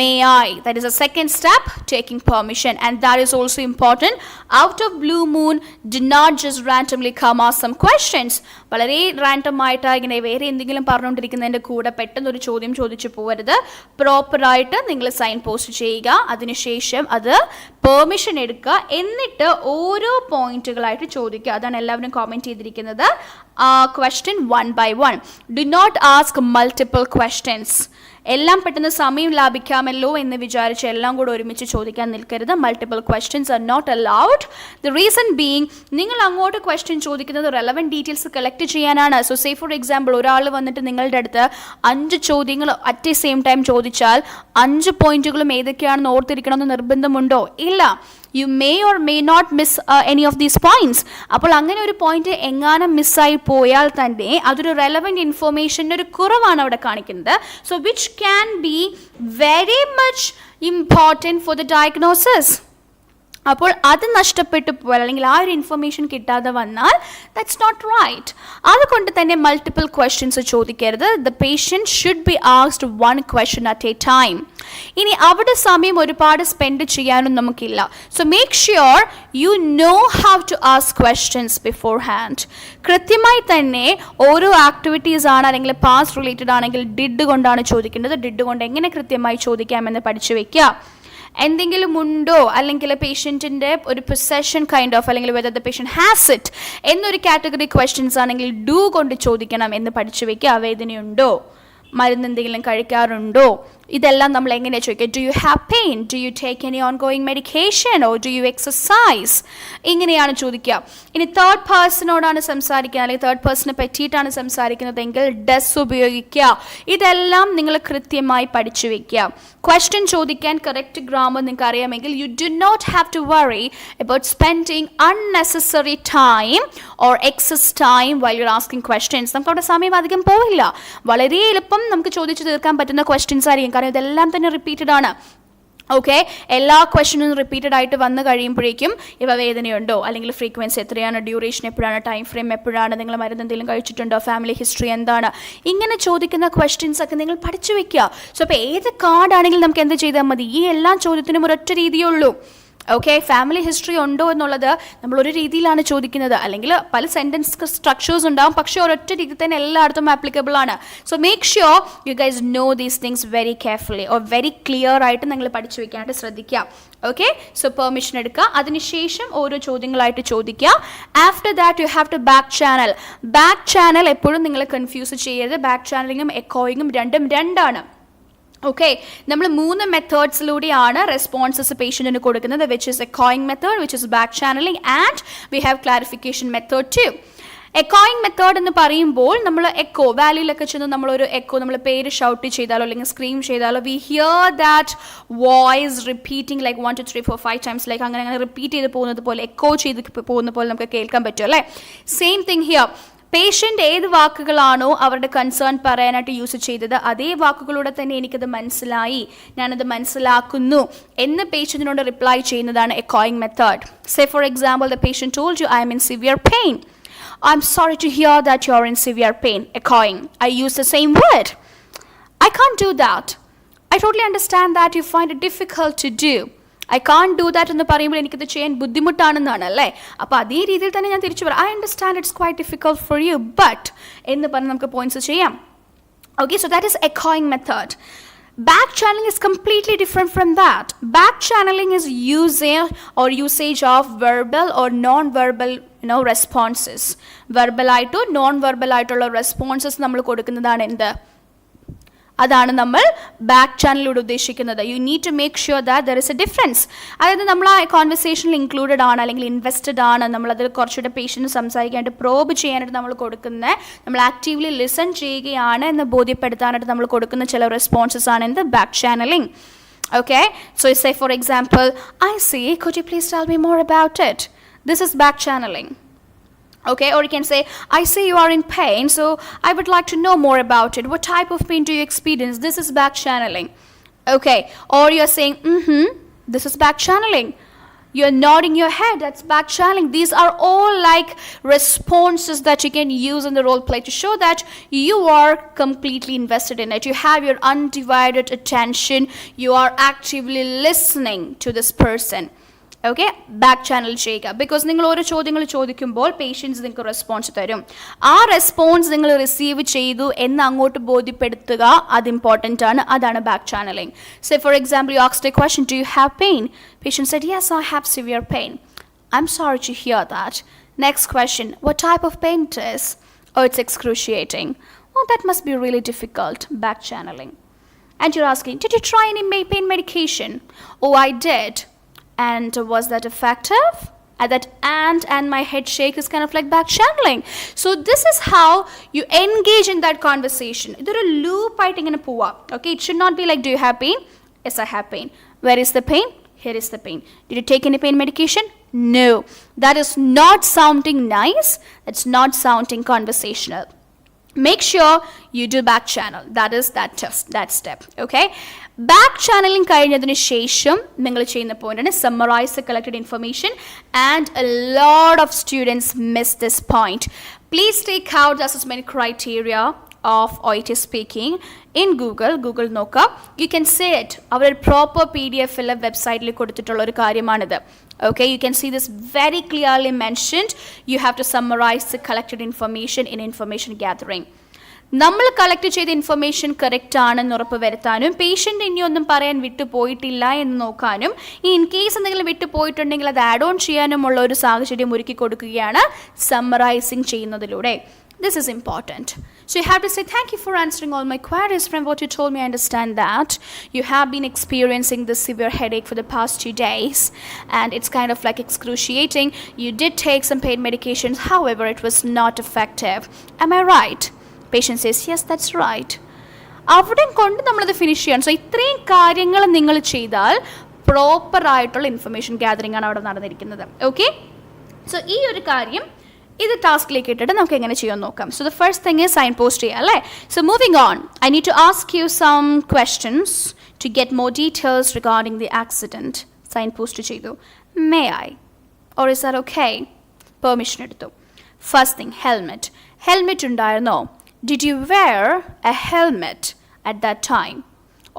May I? That is a second step, taking permission, and that is also important. Out of blue moon, do not just randomly come ask some questions. വളരെ random ആയിട്ട് ഇങ്ങനെ വേറെ എന്തെങ്കിലും പറഞ്ഞുകൊണ്ടിരിക്കുന്നതിൻ്റെ കൂടെ പെട്ടെന്ന് ഒരു ചോദ്യം ചോദിച്ചു പോകരുത്. പ്രോപ്പറായിട്ട് നിങ്ങൾ സൈൻ പോസ്റ്റ് ചെയ്യുക, അതിനുശേഷം അത് പെർമിഷൻ എടുക്കുക, എന്നിട്ട് ഓരോ പോയിന്റുകളായിട്ട് ചോദിക്കുക. അതാണ് എല്ലാവരും കോമെന്റ് ചെയ്തിരിക്കുന്നത്. Question one by one. Do not ask multiple questions. എല്ലാം പെട്ടെന്ന് സമയം ലാഭിക്കാമല്ലോ എന്ന് വിചാരിച്ച് എല്ലാം കൂടെ ഒരുമിച്ച് ചോദിക്കാൻ നിൽക്കരുത്. Multiple questions are not allowed. The reason being, നിങ്ങൾ അങ്ങോട്ട് ക്വസ്റ്റ്യൻ ചോദിക്കുന്നത് റെലവൻറ്റ് ഡീറ്റെയിൽസ് കളക്ട് ചെയ്യാനാണ്. സോ സേ ഫോർ എക്സാമ്പിൾ, ഒരാൾ വന്നിട്ട് നിങ്ങളുടെ അടുത്ത് 5 ചോദ്യങ്ങൾ അറ്റ് എ സെയിം ടൈം ചോദിച്ചാൽ 5 പോയിന്റുകളും ഏതൊക്കെയാണെന്ന് ഓർത്തിരിക്കണമെന്ന് നിർബന്ധമുണ്ടോ? ഇല്ല. You may or may not miss any of these points. അപ്പോൾ അങ്ങനെ ഒരു പോയിന്റ് എങ്ങാനും മിസ്സായി പോയാൽ തന്നെ അതൊരു റെലവൻറ്റ് ഇൻഫോർമേഷൻ്റെ ഒരു കുറവാണ് അവിടെ കാണിക്കുന്നത്. So which can be very much important for the diagnosis. അപ്പോൾ അത് നഷ്ടപ്പെട്ടു പോയാൽ അല്ലെങ്കിൽ ആ ഒരു ഇൻഫർമേഷൻ കിട്ടാതെ വന്നാൽ ദാറ്റ്സ് നോട്ട് റൈറ്റ്. അതുകൊണ്ട് തന്നെ മൾട്ടിപ്പിൾ ക്വസ്റ്റ്യൻസ് ചോദിക്കരുത്. The patient should be asked 1 question at a time. ഇനി അവിടെ സമയം ഒരുപാട് സ്പെൻഡ് ചെയ്യാനും നമുക്കില്ല. So make sure you know how to ask questions beforehand. കൃത്യമായി തന്നെ ഓരോ ആക്ടിവിറ്റീസ് ആണ് അല്ലെങ്കിൽ പാസ്റ്റ് റിലേറ്റഡ് ആണെങ്കിൽ ഡിഡ് കൊണ്ടാണ് ചോദിക്കേണ്ടത്. ഡിഡ് കൊണ്ട് എങ്ങനെ കൃത്യമായി ചോദിക്കാമെന്ന് പഠിച്ചു വെക്കുക. എന്തെങ്കിലും ഉണ്ടോ, അല്ലെങ്കിൽ പേഷ്യൻറ്റിൻ്റെ ഒരു പൊസഷൻ കൈൻഡ് ഓഫ്, അല്ലെങ്കിൽ whether the patient has it എന്നൊരു കാറ്റഗറി ക്വസ്റ്റ്യൻസ് ആണെങ്കിൽ ഡു കൊണ്ട് ചോദിക്കണം എന്ന് പഠിച്ചു വെക്കുക. വേദനയുണ്ടോ, മരുന്ന് എന്തെങ്കിലും കഴിക്കാറുണ്ടോ, ഇതെല്ലാം നമ്മൾ എങ്ങനെയാണ് ചോദിക്കുക. Do you have pain, do you take any on going medication, or do you exercise, ഇങ്ങനെയാണ് ചോദിക്കുക. ഇനി തേർഡ് പേഴ്സണോടാണ് സംസാരിക്കുക, അല്ലെങ്കിൽ തേർഡ് പേഴ്സണെ പറ്റിയിട്ടാണ് സംസാരിക്കുന്നതെങ്കിൽ ഡസ് ഉപയോഗിക്കുക. ഇതെല്ലാം നിങ്ങൾ കൃത്യമായി പഠിച്ചു വെക്കുക. ക്വസ്റ്റ്യൻ ചോദിക്കാൻ കറക്റ്റ് ഗ്രാമർ നിങ്ങൾക്ക് അറിയാമെങ്കിൽ you do not have to worry about spending unnecessary time or excess time while you are asking questions. നമുക്ക് അവിടെ സമയം അധികം പോവില്ല. വളരെ എളുപ്പം നമുക്ക് ചോദിച്ചു തീർക്കാൻ പറ്റുന്ന ക്വസ്റ്റ്യൻസ് ആയിരിക്കും, കാരണം ഇതെല്ലാം തന്നെ റിപ്പീറ്റഡ് ആണ്. ഓക്കെ, എല്ലാ ക്വസ്റ്റ്യനും റിപ്പീറ്റഡ് ആയിട്ട് വന്നു കഴിയുമ്പോഴേക്കും ഇവ വേദനയുണ്ടോ, അല്ലെങ്കിൽ ഫ്രീക്വൻസി എത്രയാണ്, ഡ്യൂറേഷൻ എപ്പോഴാണ്, ടൈം ഫ്രെയിം എപ്പോഴാണ്, നിങ്ങൾ മരുന്ന് എന്തെങ്കിലും കഴിച്ചിട്ടുണ്ടോ, ഫാമിലി ഹിസ്റ്ററി എന്താണ്, ഇങ്ങനെ ചോദിക്കുന്ന ക്വസ്റ്റ്യൻസ് ഒക്കെ നിങ്ങൾ പഠിച്ചു വെക്കുക. സോ അപ്പോൾ ഏത് കാർഡാണെങ്കിലും നമുക്ക് എന്ത് ചെയ്താൽ മതി, ഈ എല്ലാ ചോദ്യത്തിനും ഒരൊറ്റ രീതിയേ ഉള്ളൂ. ഓക്കെ, ഫാമിലി ഹിസ്റ്ററി ഉണ്ടോ എന്നുള്ളത് നമ്മളൊരു രീതിയിലാണ് ചോദിക്കുന്നത്, അല്ലെങ്കിൽ പല സെൻറ്റൻസ് സ്ട്രക്ചേഴ്സ് ഉണ്ടാവും, പക്ഷേ ഒരൊറ്റ രീതി തന്നെ എല്ലായിടത്തും ആപ്ലിക്കബിൾ ആണ്. So make sure you guys know these things very carefully or very clear ആയിട്ട് നിങ്ങൾ പഠിച്ചു വെക്കാനായിട്ട് ശ്രദ്ധിക്കുക. ഓക്കെ, സോ പെർമിഷൻ എടുക്കുക, അതിനുശേഷം ഓരോ ചോദ്യങ്ങളായിട്ട് ചോദിക്കുക. After that you have to back channel. Back channel എപ്പോഴും നിങ്ങൾ കൺഫ്യൂസ് ചെയ്യരുത്. ബാക്ക് ചാനലിങ്ങും എക്കോയിങ്ങും രണ്ടും രണ്ടാണ്. ഓക്കെ, നമ്മൾ 3 മെത്തേഡ്സിലൂടെയാണ് റെസ്പോൺസസ് പേഷ്യൻറ്റിന് കൊടുക്കുന്നത്, which is എക്കോയിങ് method, which is back channelling, and we have clarification method to. എക്കോയിങ് method എന്ന് പറയുമ്പോൾ നമ്മൾ എക്കോ വാല്യൂലൊക്കെ ചെന്ന് നമ്മളൊരു എക്കോ, നമ്മൾ പേര് ഷൗട്ട് ചെയ്താലോ അല്ലെങ്കിൽ സ്ക്രീം ചെയ്താലോ we hear that voice repeating like 1 2 3 4 5 times, like അങ്ങനെ റിപ്പീറ്റ് ചെയ്ത് പോകുന്നത് പോലെ, എക്കോ ചെയ്ത് പോകുന്ന പോലെ നമുക്ക് കേൾക്കാൻ പറ്റും അല്ലേ. Same thing here. പേഷ്യൻ്റ് ഏത് വാക്കുകളാണോ അവരുടെ കൺസേൺ പറയാനായിട്ട് യൂസ് ചെയ്തത് അതേ വാക്കുകളൂടെ തന്നെ എനിക്കത് മനസ്സിലായി, ഞാനത് മനസ്സിലാക്കുന്നു എന്ന് പേഷ്യൻറ്റിനോട് റിപ്ലൈ ചെയ്യുന്നതാണ് എക്കോയിങ് method. Say for example, the patient told you I am in severe pain. I'm sorry to hear that you're in severe pain. Echoing. I use the same word. I can't do that. I totally understand that you find it difficult to do. I can't do that എന്ന് പറയുമ്പോൾ എനിക്കത് ചെയ്യാൻ ബുദ്ധിമുട്ടാണെന്നാണ് അല്ലേ. അപ്പോൾ അതേ രീതിയിൽ തന്നെ ഞാൻ തിരിച്ചു പറയാം. I understand it's quite difficult for you, but എന്ന് പറഞ്ഞ് നമുക്ക് പോയിന്റ്സ് ചെയ്യാം. Okay, so that is echoing method. Back channeling is completely different from that. Back channeling is usage of verbal or non-verbal responses. Verbal ആയിട്ടോ non-verbal ആയിട്ടുള്ള responses നമ്മൾ കൊടുക്കുന്നതാണ് എന്ത്, അതാണ് നമ്മൾ ബാക്ക് ചാനലിലൂടെ ഉദ്ദേശിക്കുന്നത്. You need to make sure that there is a difference. അതായത് നമ്മൾ ആ കോൺവെർസേഷനിൽ ഇൻക്ലൂഡഡ് ആണ് അല്ലെങ്കിൽ ഇൻവെസ്റ്റഡ് ആണ്, നമ്മളത് കുറച്ചുകൂടെ പേഷ്യൻറ്റ് സംസാരിക്കാനായിട്ട് പ്രോബ് ചെയ്യാനായിട്ട് നമ്മൾ കൊടുക്കുന്ന, നമ്മൾ ആക്റ്റീവ്ലി ലിസൺ ചെയ്യുകയാണ് എന്ന് ബോധ്യപ്പെടുത്താനായിട്ട് നമ്മൾ കൊടുക്കുന്ന ചില റെസ്പോൺസസ് ആണ് എന്ത്, back channelling. Okay, so you say for example, I see, could you please tell me more about it? This is back channeling. Okay, or you can say, I see you are in pain, so I would like to know more about it. What type of pain do you experience? This is back channeling. Okay, or you're saying, this is back channeling. You're nodding your head, that's back channeling. These are all like responses that you can use in the role play to show that you are completely invested in it. You have your undivided attention. You are actively listening to this person. Okay, back channel ചെയ്യുക. Because നിങ്ങൾ ഓരോ ചോദ്യങ്ങൾ ചോദിക്കുമ്പോൾ patients നിങ്ങൾക്ക് response തരും. ആ response നിങ്ങൾ receive ചെയ്തു എന്ന് അങ്ങോട്ട് ബോധ്യപ്പെടുത്തുക, അത് ഇമ്പോർട്ടൻ്റ് ആണ്. അതാണ് back channeling. Say for example, you asked a question, do you have pain? Patient said, yes, I have severe pain. I am sorry to hear that. Next question, what type of pain it is? Oh, it's excruciating. Oh, that must be really difficult. Back channeling. And you're asking, did you try any pain medication? Oh, I did. And was that effective? At that and my head shake is kind of like back channeling. So this is how you engage in that conversation. Idhor loop aayittu ingane pova. Okay, it should not be like, do you have pain? Yes, I have pain. Where is the pain? Here is the pain. Did you take any pain medication? No. That is not sounding nice. That's not sounding conversational. Make sure you do back channel. That is that step. Okay, back channeling കഴിഞ്ഞതിന് ശേഷം നിങ്ങൾ ചെയ്യുന്ന point ആണ് summarize the collected information, and a lot of students miss this point. Please take out the assessment criteria of OET speaking in Google നോക്കുക. You can see it. Our proper PDF ഉള്ള വെബ്സൈറ്റിൽ കൊടുത്തിട്ടുള്ള ഒരു കാര്യമാണിത്. Okay, you can see this very clearly mentioned. You have to summarize the collected information in information gathering. നമ്മൾ collect ചെയ്ത information correct ആണെന്ന് ഉറപ്പ് വരുത്താനും പേഷ്യൻ്റ് ഇനിയൊന്നും പറയാൻ വിട്ടു പോയിട്ടില്ല എന്ന് നോക്കാനും ഇൻ കേസ് എന്തെങ്കിലും വിട്ടു പോയിട്ടുണ്ടെങ്കിൽ അത് ആഡ് ഓൺ ചെയ്യാനുമുള്ള ഒരു സാഹചര്യം ഒരുക്കി കൊടുക്കുകയാണ് സമ്മറൈസിങ് ചെയ്യുന്നതിലൂടെ. This is important. So you have to say, thank you for answering all my queries. From what you told me, I understand that you have been experiencing this severe headache for the past 2 days, and it's kind of like excruciating. You did take some pain medications, however, it was not effective. Am I right? Patient says, yes, that's right. അവിടെ കൊണ്ട് നമ്മളത് finish ചെയ്യണം. So ഇത്രയും കാര്യങ്ങൾ നിങ്ങൾ ചെയ്താൽ proper ആയിട്ടുള്ള information gathering ആണ് അവിടെ നടന്നിരിക്കുന്നത്. ഓക്കെ, സോ ഈ ഒരു കാര്യം ഇത് ടാസ്കിലേക്ക് ഇട്ടിട്ട് നമുക്ക് എങ്ങനെ ചെയ്യാൻ നോക്കാം. So the first thing is sign post ചെയ്യുക അല്ലേ. So moving on, I need to ask you some questions to get more details regarding the accident. Sign post ചെയ്തു. May I or is that okay? Permission എടുത്തു. First thing, helmet. Helmet ഉണ്ടായിരുന്നോ? Did you wear a helmet at that time?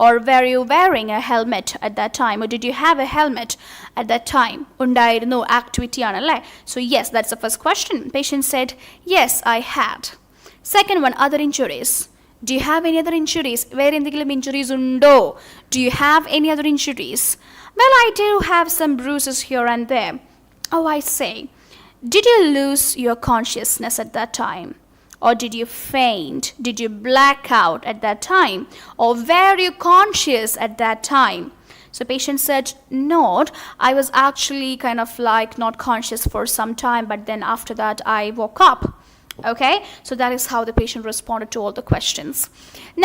Or were you wearing a helmet at that time? Or did you have a helmet at that time? Undairunnu activity aanale. So yes, that's the first question. Patient said, yes, I had. Second one, other injuries. Do you have any other injuries? Where endengilum injuries undo? Do you have any other injuries? Well, I do have some bruises here and there. Oh, I say. Did you lose your consciousness at that time? Or did you faint? Did you black out at that time? Or were you conscious at that time? So patient said, no, I was actually kind of like not conscious for some time, but then after that I woke up. Okay, so that is how the patient responded to all the questions.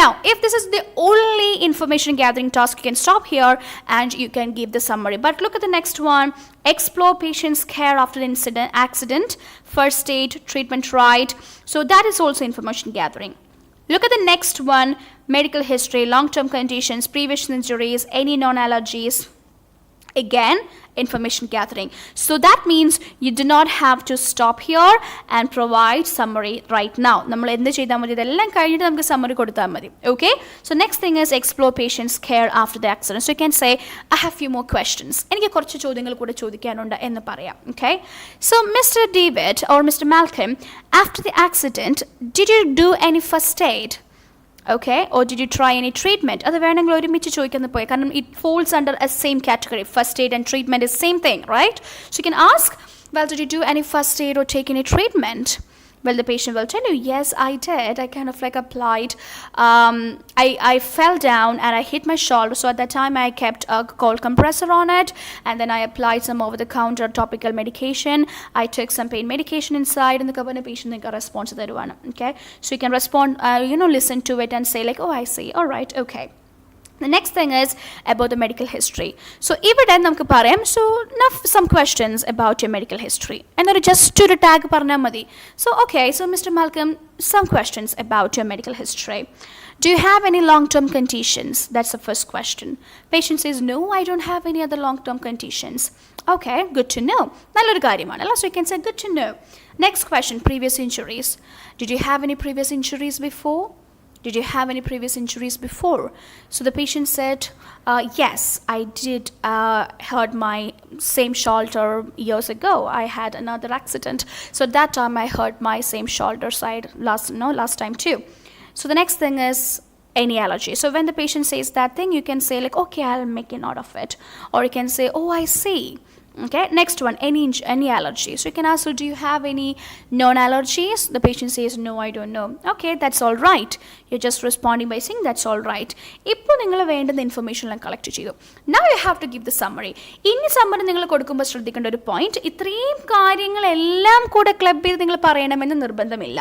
Now, if this is the only information gathering task, you can stop here and you can give the summary. But look at the next one. Explore patient's care after the accident, first aid, treatment right. So that is also information gathering. Look at the next one. Medical history, long-term conditions, previous injuries, any known allergies, again information gathering. So that means you do not have to stop here and provide summary right now. നമ്മൾ എന്ത് ചെയ്താൽ മതി, ഇതെല്ലാം കഴിഞ്ഞിട്ട് നമുക്ക് summary കൊടുത്താൽ മതി. Okay, so next thing is explore patient's care after the accident. So you can say I have few more questions, എനിക്ക് കുറച്ച് ചോദ്യങ്ങൾ കൂടെ ചോദിക്കാനുണ്ട് എന്ന് പറയാം. Okay, so Mr. David or Mr. Malcolm, after the accident did you do any first aid? Okay, or did you try any treatment? അത് വേണമെങ്കിൽ ഒരുമിച്ച് ചോദിക്കുന്ന പോയി, കാരണം it falls under a same category. First aid and treatment is same thing, right? So you can ask, well, did you do any first aid or take any treatment? Well, the patient will tell you, yes, I did. I kind of like applied, I fell down and I hit my shoulder. So at that time I kept a cold compressor on it, and then I applied some over-the-counter topical medication. I took some pain medication inside, and the patient can respond to that one. Okay, so you can respond, listen to it and say like, oh, I see. All right, okay. The next thing is about the medical history. So ഇവിടെ നമുക്ക് പറയാം, so now some questions about your medical history. എന്നൊരു just ഒരു tag പറഞ്ഞാൽ മതി. So okay, so Mr. Malcolm, some questions about your medical history. Do you have any long-term conditions? That's the first question. Patient says, no, I don't have any other long-term conditions. Okay, good to know. നല്ലൊരു കാര്യമാണ്. So you can say good to know. Next question, previous injuries. Did you have any previous injuries before? Did you have any previous injuries before? So the patient said, yes, I did hurt my same shoulder years ago. I had another accident. So at that time I hurt my same shoulder side last time too. So the next thing is any allergy. So when the patient says that thing, you can say like, okay, I'll make a note of it. Or you can say, oh, I see. Okay, next one, any allergy. So you can ask, so do you have any known allergies? The patient says, no, I don't know. Okay, that's all right. You're just responding by saying that's all right. ഇപ്പോൾ നിങ്ങൾ വേണ്ടുന്ന information എല്ലാം collect ചെയ്തു. Now you have to give the summary. ഇനി summary നിങ്ങൾ കൊടുക്കുമ്പോൾ ശ്രദ്ധിക്കേണ്ട ഒരു പോയിന്റ്, ഇത്രയും കാര്യങ്ങളെല്ലാം കൂടെ ക്ലബ് ചെയ്ത് നിങ്ങൾ പറയണമെന്ന് നിർബന്ധമില്ല.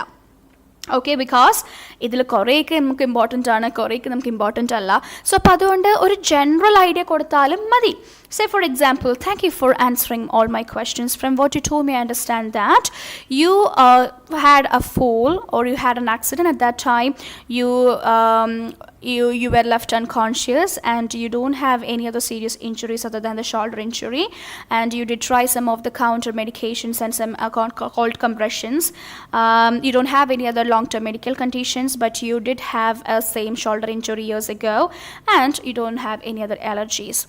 ഓക്കെ, ബിക്കോസ് ഇതിൽ കുറേയൊക്കെ നമുക്ക് ഇമ്പോർട്ടൻ്റ് ആണ്, കുറേയൊക്കെ നമുക്ക് ഇമ്പോർട്ടൻ്റ് അല്ല. സോ അപ്പോൾ അതുകൊണ്ട് ഒരു ജനറൽ ഐഡിയ കൊടുത്താലും മതി. Say for example, thank you for answering all my questions. From what you told me, I understand that you had a fall or you had an accident. At that time you were left unconscious and you don't have any other serious injuries other than the shoulder injury, and you did try some of the counter medications and some cold compressions. You don't have any other long-term medical conditions, but you did have a same shoulder injury years ago, and you don't have any other allergies.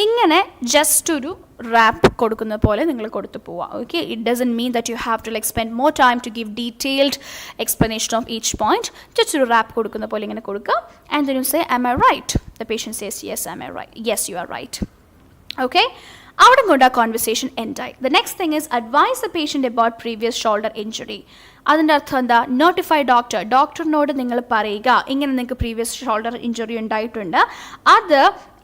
ഇങ്ങനെ just ഒരു wrap കൊടുക്കുന്ന പോലെ നിങ്ങൾ കൊടുത്തു പോവുക. Okay, it doesn't mean that you have to like spend more time to give detailed explanation of each point. Just ഒരു wrap കൊടുക്കുന്ന പോലെ ഇങ്ങനെ കൊടുക്കുക. And then you say am I right? The patient says yes, am I right? Yes, you are right. Okay, അവിടെ കൊണ്ട് ആ conversation എൻഡായി. The next thing is advise the patient about previous shoulder injury. അതിൻ്റെ അർത്ഥം എന്താ? Notify doctor. ഡോക്ടറിനോട് നിങ്ങൾ പറയുക, ഇങ്ങനെ നിങ്ങൾക്ക് പ്രീവിയസ് ഷോൾഡർ ഇഞ്ചുറി ഉണ്ടായിട്ടുണ്ട്, അത്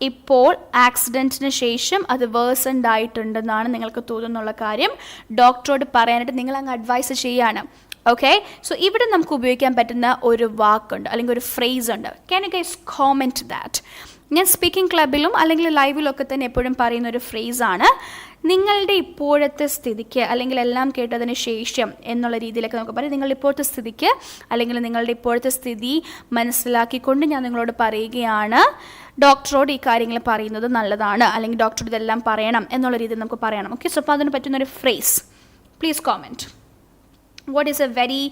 ഇപ്പോൾ ആക്സിഡൻറ്റിന് ശേഷം അത് വേഴ്സൻഡ് ആയിട്ടുണ്ടെന്നാണ് നിങ്ങൾക്ക് തോന്നുന്നുള്ള കാര്യം ഡോക്ടറോട് പറയാനായിട്ട് നിങ്ങൾ അങ്ങ് അഡ്വൈസ് ചെയ്യാണ്. ഓക്കെ, സോ ഇവിടെ നമുക്ക് ഉപയോഗിക്കാൻ പറ്റുന്ന ഒരു വാക്കുണ്ട് അല്ലെങ്കിൽ ഒരു ഫ്രേസ് ഉണ്ട്. Can you guys comment that? ഞാൻ സ്പീക്കിംഗ് ക്ലബിലും അല്ലെങ്കിൽ ലൈവിലൊക്കെ തന്നെ എപ്പോഴും പറയുന്ന ഒരു ഫ്രേസാണ്, നിങ്ങളുടെ ഇപ്പോഴത്തെ സ്ഥിതിക്ക് അല്ലെങ്കിൽ എല്ലാം കേട്ടതിന് ശേഷം എന്നുള്ള രീതിയിലൊക്കെ നമുക്ക് പറയാം. നിങ്ങളുടെ ഇപ്പോഴത്തെ സ്ഥിതിക്ക് അല്ലെങ്കിൽ നിങ്ങളുടെ ഇപ്പോഴത്തെ സ്ഥിതി മനസ്സിലാക്കിക്കൊണ്ട് ഞാൻ നിങ്ങളോട് പറയുകയാണ്, ഡോക്ടറോട് ഈ കാര്യങ്ങൾ പറയുന്നത് നല്ലതാണ്, അല്ലെങ്കിൽ ഡോക്ടറോട് ഇതെല്ലാം പറയണം എന്നുള്ള രീതിയിൽ നമുക്ക് പറയണം. ഓക്കെ, സോ അപ്പോൾ അതിന് പറ്റുന്നൊരു phrase please comment. What is a very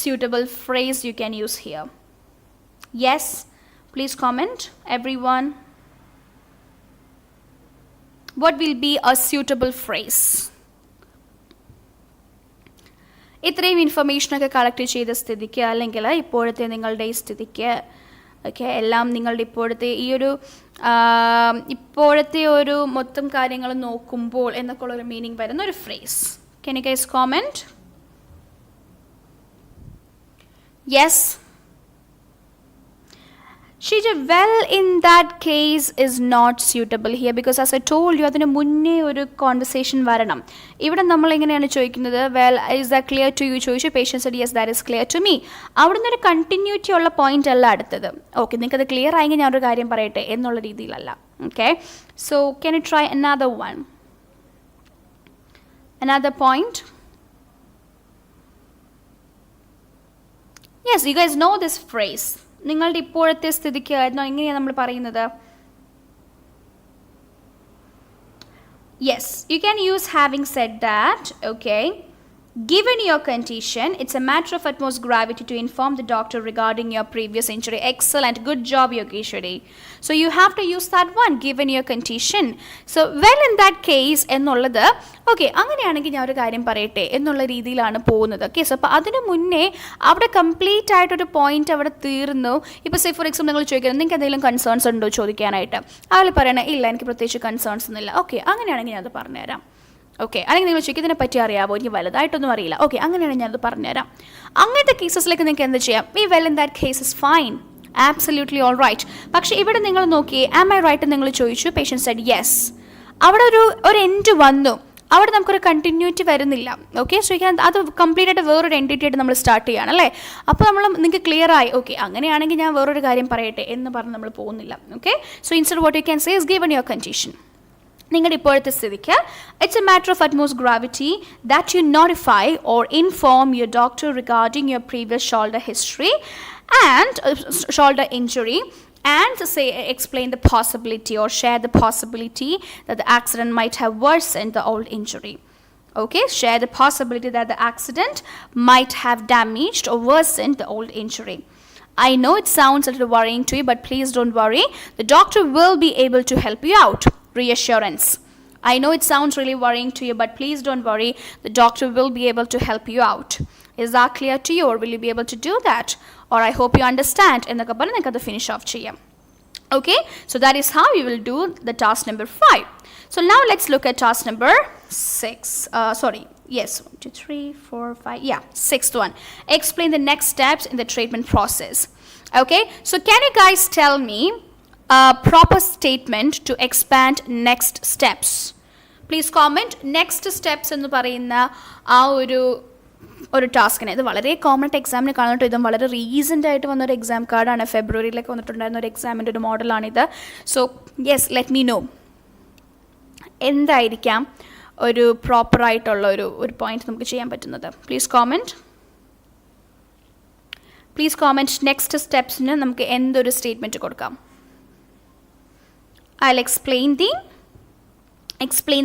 suitable phrase you can use here? Yes, please comment, everyone. What will be a suitable phrase? ഇത്രയും ഇൻഫർമേഷനൊക്കെ കളക്ട് ചെയ്ത സ്ഥിതിക്ക് അല്ലെങ്കിൽ ഇപ്പോഴത്തെ നിങ്ങളുടെ ഈ സ്ഥിതിക്ക് ഓക്കെ, എല്ലാം നിങ്ങളുടെ ഇപ്പോഴത്തെ ഒരു മൊത്തം കാര്യങ്ങൾ നോക്കുമ്പോൾ എന്നൊക്കെ ഉള്ളൊരു മീനിങ് വരുന്ന ഒരു phrase. Can you guys comment? Yes. Shija, well, in that case is not suitable here because as I told you, അതിന് മുന്നേ ഒരു കോൺവെർസേഷൻ വരണം. ഇവിടെ നമ്മൾ എങ്ങനെയാണ് ചോദിക്കുന്നത്? Well, is that clear to you ചോദിച്ചു. Patients said yes, that is clear to me. അവിടെ നിന്നൊരു കണ്ടിന്യൂറ്റി ഉള്ള പോയിന്റ് അല്ല അടുത്തത്. ഓക്കെ, നിങ്ങൾക്കത് ക്ലിയർ ആയെങ്കിൽ ഞാനൊരു കാര്യം പറയട്ടെ എന്നുള്ള രീതിയിലല്ല. Okay, so can you try another one? Another point? Yes, you guys know this phrase. നിങ്ങളുടെ ഇപ്പോഴത്തെ സ്ഥിതിക്ക് എങ്ങനെയാണ് നമ്മൾ പറയുന്നത്? Yes, you can use having said that. Okay. Given your condition, it's a matter of utmost gravity to inform the doctor regarding your previous injury. Excellent. Good job, Yogeshwari. So you have to use that one, given your condition. So, well, in that case, എന്നുള്ളത് okay അങ്ങനെയാണെങ്കിൽ ഞാൻ ഒരു കാര്യം പറയട്ടെ എന്നുള്ള രീതിയിലാണ് പോകുന്നത്. Okay, so അപ്പോൾ അതിന് മുന്നേ അവിടെ കംപ്ലീറ്റ് ആയിട്ടൊരു പോയിന്റ് അവിടെ തീർന്നു. ഇപ്പോൾ സേ ഫോർ എക്സാമ്പിൾ നിങ്ങൾ ചോദിക്കുന്നത് നിങ്ങൾക്ക് എന്തെങ്കിലും കൺസേൺസ് ഉണ്ടോ ചോദിക്കാനായിട്ട്, അതിൽ പറയണേ ഇല്ല എനിക്ക് പ്രത്യേകിച്ച് കൺസേൺസ് ഒന്നുമില്ല. ഓക്കെ, അങ്ങനെയാണെങ്കിൽ ഞാനത് പറഞ്ഞുതരാം. ഓക്കെ, അല്ലെങ്കിൽ നിങ്ങൾ ചോദിക്കും ഇതിനെ പറ്റി അറിയാമോ, എനിക്ക് വലുതായിട്ടൊന്നും അറിയില്ല. ഓക്കെ, അങ്ങനെയാണെങ്കിൽ ഞാനത് പറഞ്ഞുതരാം. അങ്ങനത്തെ കേസസിലേക്ക് നിങ്ങൾക്ക് എന്ത് ചെയ്യാം, we well in that case is fine, absolutely all right. പക്ഷേ ഇവിടെ നിങ്ങൾ നോക്കിയേ, ആം ഐ റൈറ്റ് നിങ്ങൾ ചോദിച്ചു, പേഷ്യൻറ്റ് സെഡ് യെസ്. അവിടെ ഒരു എൻഡ് വന്നു, അവിടെ നമുക്കൊരു കണ്ടിന്യൂറ്റി വരുന്നില്ല. ഓക്കെ, സോ അത് കംപ്ലീറ്റ് ആയിട്ട് വേറൊരു എൻറ്റിറ്റി ആയിട്ട് നമ്മൾ സ്റ്റാർട്ട് ചെയ്യുകയാണ് അല്ലേ. അപ്പോൾ നമ്മൾ നിങ്ങൾക്ക് ക്ലിയർ ആയി, ഓക്കെ അങ്ങനെയാണെങ്കിൽ ഞാൻ വേറൊരു കാര്യം പറയട്ടെ എന്ന് പറഞ്ഞ് നമ്മൾ പോകുന്നില്ല. Okay, so instead what you can say is given your condition. നിങ്ങളുടെ ഇപ്പോഴത്തെ സ്ഥിതിക്ക് it's a matter of utmost gravity that you notify or inform your doctor regarding your previous shoulder history and shoulder injury and say explain the possibility or share the possibility that the accident might have worsened the old injury. Okay, share the possibility that the accident might have damaged or worsened the old injury. I know it sounds a little worrying to you, but please don't worry. The doctor will be able to help you out. Reassurance. I know it sounds really worrying to you, but please don't worry. The doctor will be able to help you out. Is that clear to you, or will you be able to do that? Or I hope you understand. എന്നൊക്കെ പറഞ്ഞ് നിങ്ങൾക്ക് അത് finish of ചെയ്യാം. Okay, so that is how you will do the task number 5. So now let's look at task number 6. Yes, 1, 2, 3, 4, 5. Yeah, sixth one. Explain the next steps in the treatment process. Okay, so can you guys tell me a proper statement to expand next steps? Please comment. Next steps എന്ന് പറയുന്ന ആ ഒരു ടാസ്കിനെ, ഇത് വളരെ common ആയിട്ട് എക്സാമിന് കാണുന്നുണ്ട്. ഇതും വളരെ റീസെൻ്റ് ആയിട്ട് വന്നൊരു എക്സാം കാർഡാണ്, ഫെബ്രുവരിയിലൊക്കെ വന്നിട്ടുണ്ടായിരുന്ന ഒരു എക്സാമിൻ്റെ ഒരു മോഡലാണിത്. So yes, let me know എന്തായിരിക്കാം ഒരു പ്രോപ്പറായിട്ടുള്ള ഒരു പോയിന്റ് നമുക്ക് ചെയ്യാൻ പറ്റുന്നത്. പ്ലീസ് കോമെൻറ്റ് നെക്സ്റ്റ് സ്റ്റെപ്സിന് നമുക്ക് എന്തൊരു സ്റ്റേറ്റ്മെൻറ്റ് കൊടുക്കാം. I'll explain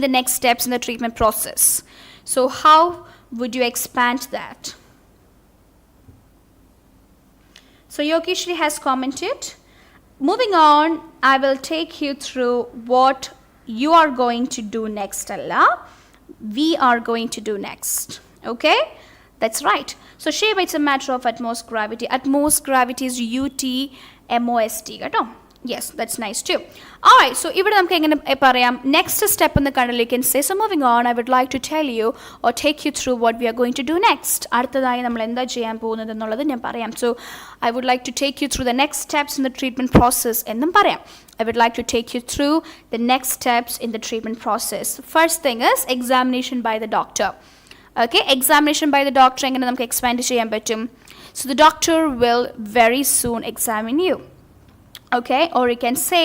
the next steps in the treatment process. So how would you expand that? So Yogeshri has commented. Moving on, I will take you through what you are going to do next, Allah. We are going to do next. Okay? That's right. So Shiva, it's a matter of utmost gravity. Utmost gravity is UTMOST. Got it? Yes, that's nice too. Alright, so ഇവിടെ നമുക്ക് എങ്ങനെ പറയാം, next step എന്ന് കണ്ടാൽ you can say. So moving on, I would like to tell you or take you through what we are going to do next. അടുത്തതായി നമ്മൾ എന്താ ചെയ്യാൻ പോകുന്നത് എന്നുള്ളത് ഞാൻ പറയാം. So I would like to take you through the next steps in the treatment process എന്നും പറയാം. I would like to take you through the next steps in the treatment process. First thing is examination by the doctor. Okay, examination by the doctor എങ്ങനെ നമുക്ക് expand ചെയ്യാൻ പറ്റും. So the doctor will very soon examine you. Okay, or you can say,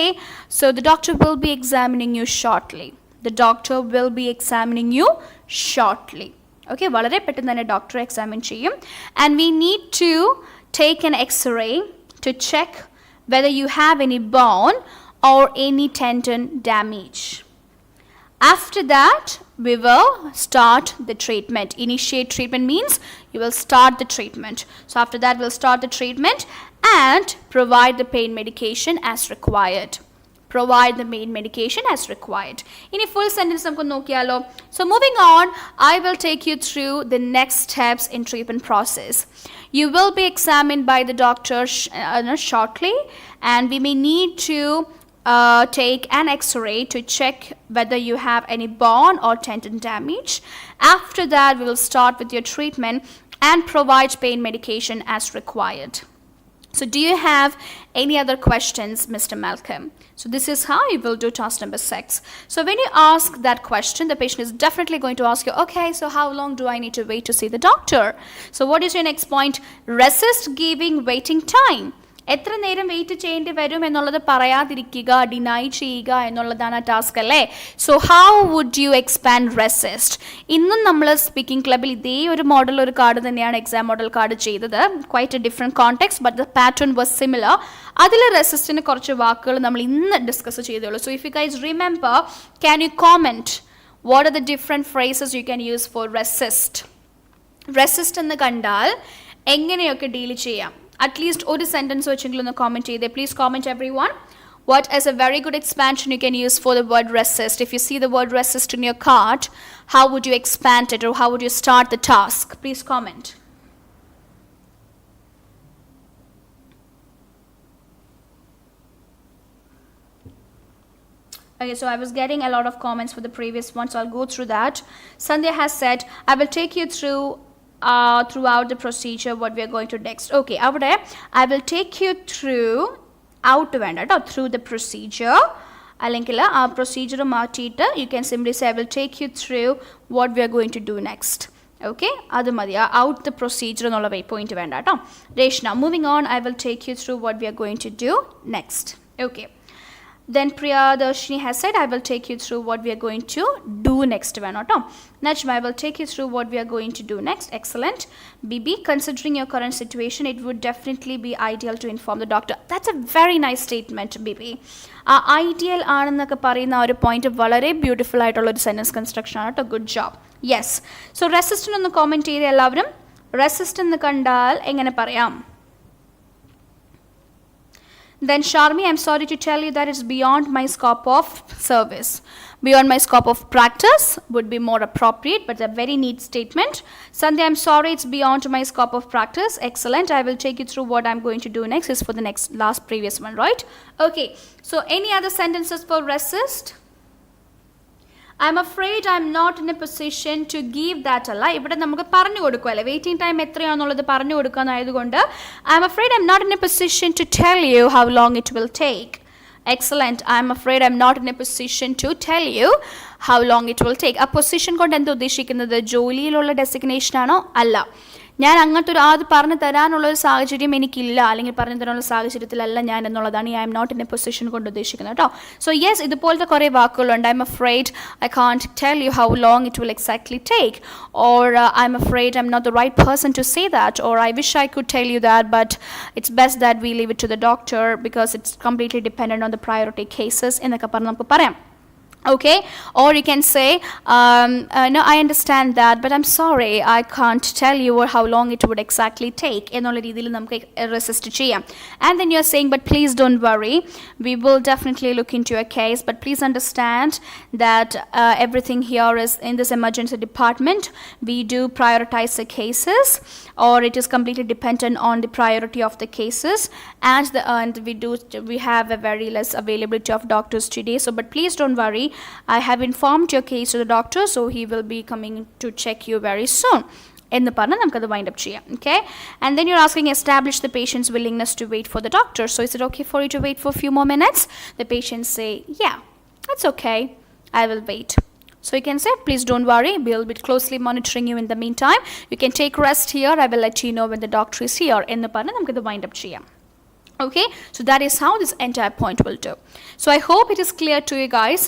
so the doctor will be examining you shortly. The doctor will be examining you shortly. Okay, വളരെ പെട്ടെന്ന് തന്നെ doctor examine ചെയ്യും. And we need to take an X-ray to check whether you have any bone or any tendon damage. After that, we will start the treatment. Initiate treatment means you will start the treatment. So after that, we'll start the treatment and provide the pain medication as required. Provide the main medication as required. In a full sentence, namukku nokkiyalo. So moving on, I will take you through the next steps in treatment process. You will be examined by the doctor shortly, and we may need to take an X-ray to check whether you have any bone or tendon damage. After that, we will start with your treatment and provide pain medication as required. So do you have any other questions, Mr. Malcolm? So this is how you will do task number 6. So when you ask that question, the patient is definitely going to ask you, okay, so how long do I need to wait to see the doctor? So what is your next point? Resist giving waiting time. എത്ര നേരം wait ചെയ്യേണ്ടി വരും എന്നുള്ളത് പറയാതിരിക്കുക, deny ചെയ്യുക എന്നുള്ളതാണ് ആ task അല്ലേ. So how would you expand resist? ഇന്നും നമ്മൾ സ്പീക്കിംഗ് ക്ലബിൽ ഇതേ ഒരു മോഡൽ ഒരു കാർഡ് തന്നെയാണ് എക്സാം മോഡൽ കാർഡ് ചെയ്തത്. Quite A different context, but the pattern was similar. അതിൽ റെസിസ്റ്റിന് കുറച്ച് വാക്കുകൾ നമ്മൾ ഇന്ന് ഡിസ്കസ് ചെയ്തോളൂ. So if you guys remember, can you comment What are the different phrases you can use for resist? Resist എന്ന് കണ്ടാൽ എങ്ങനെയൊക്കെ ഡീൽ ചെയ്യാം? അറ്റ്ലീസ്റ്റ് ഒരു സെൻറ്റൻസ് വെച്ചെങ്കിലും ഒന്ന് കോമെൻറ്റ് ചെയ്തേ. Please comment every one. What is a very good expansion you can use for the word resist? If you see the word resist in your card, how would you expand it or how would you start the task? Please comment. Okay, so I was getting a lot of comments for the previous one, so I'll go through that. Sandhya has said, I will take you throughout the procedure what we are going to next. Okay, avade I will take you through out വേണ്ട കേട്ടോ, through the procedure അല്ലെങ്കിൽ ആ procedure മാറ്റിയിട്ട് you can simply say I will take you through what we are going to do next. Okay, അത് മതി. out the procedure എന്നുള്ള point വേണ്ട കേട്ടോ. Reshna, moving on, I will take you through what we are going to do next. Okay. Then Priyadarshini has said, I will take you through what we are going to do next. Najma, I will take you through what we are going to do next. Excellent. Bibi, considering your current situation, it would definitely be ideal to inform the doctor. That's a very nice statement, Bibi. Ideal ആണെന്നൊക്കെ പറയുന്ന ഒരു point വളരെ beautiful ആയിട്ടുള്ള ഒരു sentence construction ആണ് കേട്ടോ. Good job. Yes. So resist ഒന്ന് comment ചെയ്ത് എല്ലാവരും. റെസിസ്റ്റ് എന്ന് കണ്ടാൽ എങ്ങനെ പറയാം? Then Sharmi, I'm sorry to tell you that it's beyond my scope of service. Beyond my scope of practice would be more appropriate, but a very neat statement. Sandhya, I'm sorry, it's beyond my scope of practice. Excellent. I will take you through what I'm going to do next. Is for the last previous one, right? Okay. So any other sentences for resist? I'm afraid I'm not in a position to give that അല്ല, ഇവിടെ നമുക്ക് പറഞ്ഞു കൊടുക്കുമല്ലേ waiting time എത്രയാണെന്നുള്ളത് പറഞ്ഞു കൊടുക്കാനായതുകൊണ്ട് I'm afraid I'm not in a position to tell you how long it will take. Excellent. I'm afraid I'm not in a position to tell you how long it will take. ആ position കൊണ്ട് എന്താ ഉദ്ദേശിക്കുന്നത്? ജോലിയിലുള്ള designation ആണോ? അല്ല. ഞാൻ അങ്ങനത്തെ അത് പറഞ്ഞു തരാനുള്ളൊരു സാഹചര്യം എനിക്കില്ല, അല്ലെങ്കിൽ പറഞ്ഞു തരാനുള്ള സാഹചര്യത്തിലല്ല ഞാൻ എന്നുള്ളതാണ് I am not in a position കൊണ്ട് ഉദ്ദേശിക്കുന്നത് കേട്ടോ. സോ യെസ്, ഇതുപോലത്തെ കുറേ വാക്കുകളുണ്ട്. I am afraid I can't tell you how long it will exactly take, or I am afraid I am not the right person to say that, or I wish I could tell you that but it's best that we leave it to the doctor because it's completely dependent on the priority cases എന്നൊക്കെ പറഞ്ഞ് നമുക്ക് പറയാം. Okay, or you can say no, I understand that, but I'm sorry, I can't tell you how long it would exactly take ennolla reethiyil namukku resist cheyam. And then you're saying, but please don't worry, we will definitely look into your case, but please understand that everything here is in this emergency department, we do prioritize the cases, or it is completely dependent on the priority of the cases, and we have a very less availability of doctors today, so but please don't worry, I have informed your case to the doctor, so he will be coming to check you very soon. എന്ന് പറഞ്ഞ് നമുക്കത് wind up ചെയ്യാം. Okay, and then you are asking establish the patient's willingness to wait for the doctor. So is it okay for you to wait for few more minutes? The patients say yeah, it's okay, I will wait. So you can say, please don't worry, we'll be closely monitoring you in the meantime. You can take rest here, I will let you know when the doctor is here. എന്ന് പറഞ്ഞ് നമുക്കത് wind up ചെയ്യാം. Okay, so that is how this entire point will do. So I hope it is clear to you guys.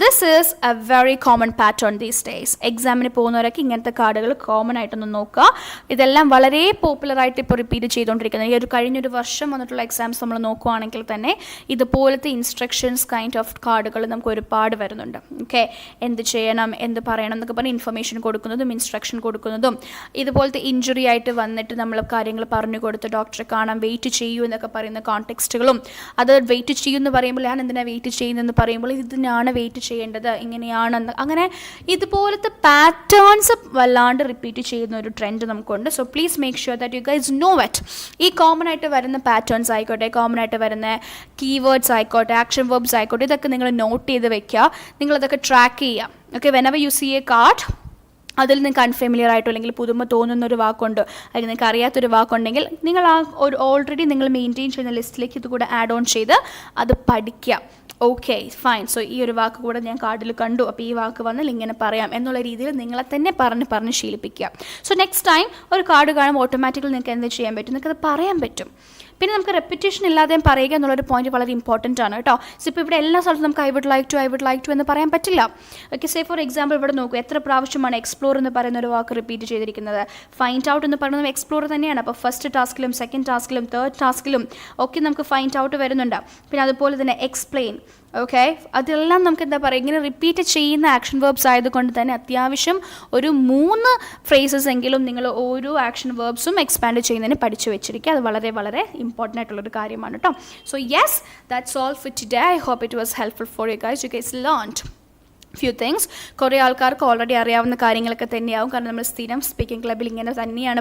This is a very common pattern these days. എക്സാമിന് പോകുന്നവരൊക്കെ ഇങ്ങനത്തെ കാർഡുകൾ common ആയിട്ടൊന്ന് നോക്കുക. ഇതെല്ലാം വളരെ പോപ്പുലറായിട്ട് ഇപ്പോൾ റിപ്പീറ്റ് ചെയ്തുകൊണ്ടിരിക്കുന്നത്. ഈ കഴിഞ്ഞൊരു വർഷം വന്നിട്ടുള്ള എക്സാംസ് നമ്മൾ നോക്കുകയാണെങ്കിൽ തന്നെ ഇതുപോലത്തെ ഇൻസ്ട്രക്ഷൻസ് കൈൻഡ് ഓഫ് കാർഡുകൾ നമുക്ക് ഒരുപാട് വരുന്നുണ്ട്. ഓക്കെ, എന്ത് ചെയ്യണം, എന്ത് പറയണം എന്നൊക്കെ പറഞ്ഞ് ഇൻഫർമേഷൻ കൊടുക്കുന്നതും ഇൻസ്ട്രക്ഷൻ കൊടുക്കുന്നതും, ഇതുപോലത്തെ ഇഞ്ചുറി ആയിട്ട് വന്നിട്ട് നമ്മൾ കാര്യങ്ങൾ പറഞ്ഞു കൊടുത്ത് ഡോക്ടറെ കാണാൻ വെയിറ്റ് ചെയ്യൂ എന്നൊക്കെ പറയുന്ന കോണ്ടെക്സ്റ്റുകളും, അത് വെയിറ്റ് ചെയ്യുമെന്ന് പറയുമ്പോൾ ഞാൻ എന്തിനാണ് വെയിറ്റ് ചെയ്യുന്നതെന്ന് പറയുമ്പോൾ ഇതിനാണ് വെയിറ്റ് ചെയ്യേണ്ടത്, ഇങ്ങനെയാണെന്ന്, അങ്ങനെ ഇതുപോലത്തെ പാറ്റേൺസ് വല്ലാണ്ട് റിപ്പീറ്റ് ചെയ്യുന്ന ഒരു ട്രെൻഡ് നമുക്കുണ്ട്. So please make sure that you guys know it. ഈ കോമൺ ആയിട്ട് വരുന്ന പാറ്റേൺസ് ആയിക്കോട്ടെ, കോമൺ ആയിട്ട് വരുന്ന കീവേഡ്സ് ആയിക്കോട്ടെ, ആക്ഷൻ വെർബ്സ് ആയിക്കോട്ടെ, ഇതൊക്കെ നിങ്ങൾ നോട്ട് ചെയ്ത് വെക്കുക, നിങ്ങളതൊക്കെ ട്രാക്ക് ചെയ്യുക. Okay, whenever you see a card, അതിൽ നിങ്ങൾക്ക് അൺഫെമിലിയർ ആയിട്ടോ അല്ലെങ്കിൽ പുതുമ തോന്നുന്നൊരു വാക്കുണ്ടോ അല്ലെങ്കിൽ നിങ്ങൾക്ക് അറിയാത്തൊരു വാക്കുണ്ടെങ്കിൽ നിങ്ങൾ ആ ഒരു ഓൾറെഡി നിങ്ങൾ മെയിൻറ്റെയിൻ ചെയ്യുന്ന ലിസ്റ്റിലേക്ക് ഇത് കൂടെ ആഡ് ഓൺ ചെയ്ത് അത് പഠിക്കുക. ഓക്കെ ഫൈൻ, സോ ഈ ഒരു വാക്ക് കൂടെ ഞാൻ കാർഡിൽ കണ്ടു, അപ്പോൾ ഈ വാക്ക് വന്നാൽ ഇങ്ങനെ പറയാം എന്നുള്ള രീതിയിൽ നിങ്ങളെ തന്നെ പറഞ്ഞ് ശീലിപ്പിക്കുക. സോ നെക്സ്റ്റ് ടൈം ഒരു കാർഡ് കാണുമ്പോൾ ഓട്ടോമാറ്റിക്കലി നിങ്ങൾക്ക് എന്ത് ചെയ്യാൻ പറ്റും, നിങ്ങൾക്കത് പറയാൻ പറ്റും. പിന്നെ നമുക്ക് റെപ്പിറ്റേഷൻ ഇല്ലാതെയും പറയുക എന്നുള്ളൊരു പോയിന്റ് വളരെ ഇമ്പോർട്ടൻ്റ് ആണ് കേട്ടോ. സോ ഇപ്പോൾ ഇവിടെ എല്ലാ സ്ഥലത്തും നമുക്ക് ഐ വുഡ് ലൈക്ക് ടു എന്ന് പറയാൻ പറ്റില്ല. ഓക്കെ, സേ ഫോർ എക്സാമ്പിൾ ഇവിടെ നോക്കൂ, എത്ര പ്രാവശ്യമാണ് എക്സ്പ്ലോർ എന്ന് പറയുന്ന ഒരു വാക്ക് റിപ്പീറ്റ് ചെയ്തിരിക്കുന്നത്. ഫൈൻഡ് ഔട്ട് എന്ന് പറയുന്നത് എക്സ്പ്ലോർ തന്നെയാണ്. അപ്പോൾ ഫസ്റ്റ് ടാസ്കിലും സെക്കൻഡ് ടാസ്കിലും തേർഡ് ടാസ്കിലും ഒക്കെ നമുക്ക് ഫൈൻഡ് ഔട്ട് വരുന്നുണ്ട്. പിന്നെ അതുപോലെ തന്നെ എക്സ്പ്ലെയിൻ, ഓക്കെ, അതെല്ലാം നമുക്ക് എന്താ പറയുക, ഇങ്ങനെ റിപ്പീറ്റ് ചെയ്യുന്ന ആക്ഷൻ വേർബ്സ് ആയതുകൊണ്ട് തന്നെ അത്യാവശ്യം ഒരു 3 ഫ്രേസസ് എങ്കിലും നിങ്ങൾ ഓരോ ആക്ഷൻ വേർബ്സും എക്സ്പാൻഡ് ചെയ്യുന്നതിന് പഠിച്ചു വെച്ചിരിക്കുക. അത് വളരെ വളരെ ഇമ്പോർട്ടൻ്റ് ആയിട്ടുള്ളൊരു കാര്യമാണ് കേട്ടോ. So yes, that's all for today. I hope it was helpful for you guys. You guys learned few things. കുറേ ആൾക്കാർക്ക് ഓൾറെഡി അറിയാവുന്ന കാര്യങ്ങളൊക്കെ തന്നെയാവും, കാരണം നമ്മൾ സ്ഥിരം സ്പീക്കിംഗ് ക്ലബ്ബിൽ ഇങ്ങനെ തന്നെയാണ്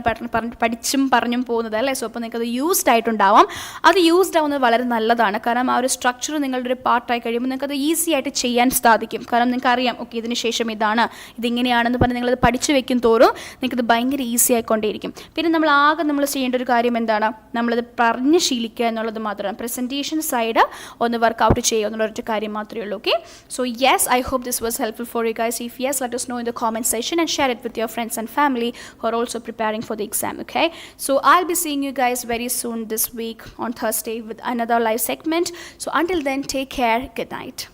പഠിച്ചും പറഞ്ഞും പോകുന്നത് അല്ലേ. സോ അപ്പോൾ നിങ്ങൾക്ക് അത് യൂസ്ഡ് ആയിട്ടുണ്ടാവാം. അത് യൂസ്ഡ് ആവുന്നത് വളരെ നല്ലതാണ്, കാരണം ആ ഒരു സ്ട്രക്ചർ നിങ്ങളുടെ ഒരു പാർട്ടായി കഴിയുമ്പോൾ നിങ്ങൾക്ക് അത് ഈസി ആയിട്ട് ചെയ്യാൻ സാധിക്കും. കാരണം നിങ്ങൾക്ക് അറിയാം, ഓക്കെ ഇതിന് ശേഷം ഇതാണ്, ഇതിങ്ങനെയാണെന്ന് പറഞ്ഞ് നിങ്ങളത് പഠിച്ചു വെക്കും തോറും നിങ്ങൾക്കത് ഭയങ്കര ഈസി ആയിക്കൊണ്ടേയിരിക്കും. പിന്നെ നമ്മൾ ചെയ്യേണ്ട ഒരു കാര്യം എന്താണ്, നമ്മളത് പറഞ്ഞ് ശീലിക്കുക എന്നുള്ളത് മാത്രമാണ്. പ്രസൻറ്റേഷൻ സൈഡ് ഒന്ന് വർക്കൗട്ട് ചെയ്യുക എന്നുള്ളൊരു കാര്യം മാത്രമേ ഉള്ളൂ. Okay, so yes, I hope this was helpful for you guys. If yes, let us know in the comment section and share it with your friends and family who are also preparing for the exam. Okay, so I'll be seeing you guys very soon this week on Thursday with another live segment. So until then, take care. Good night.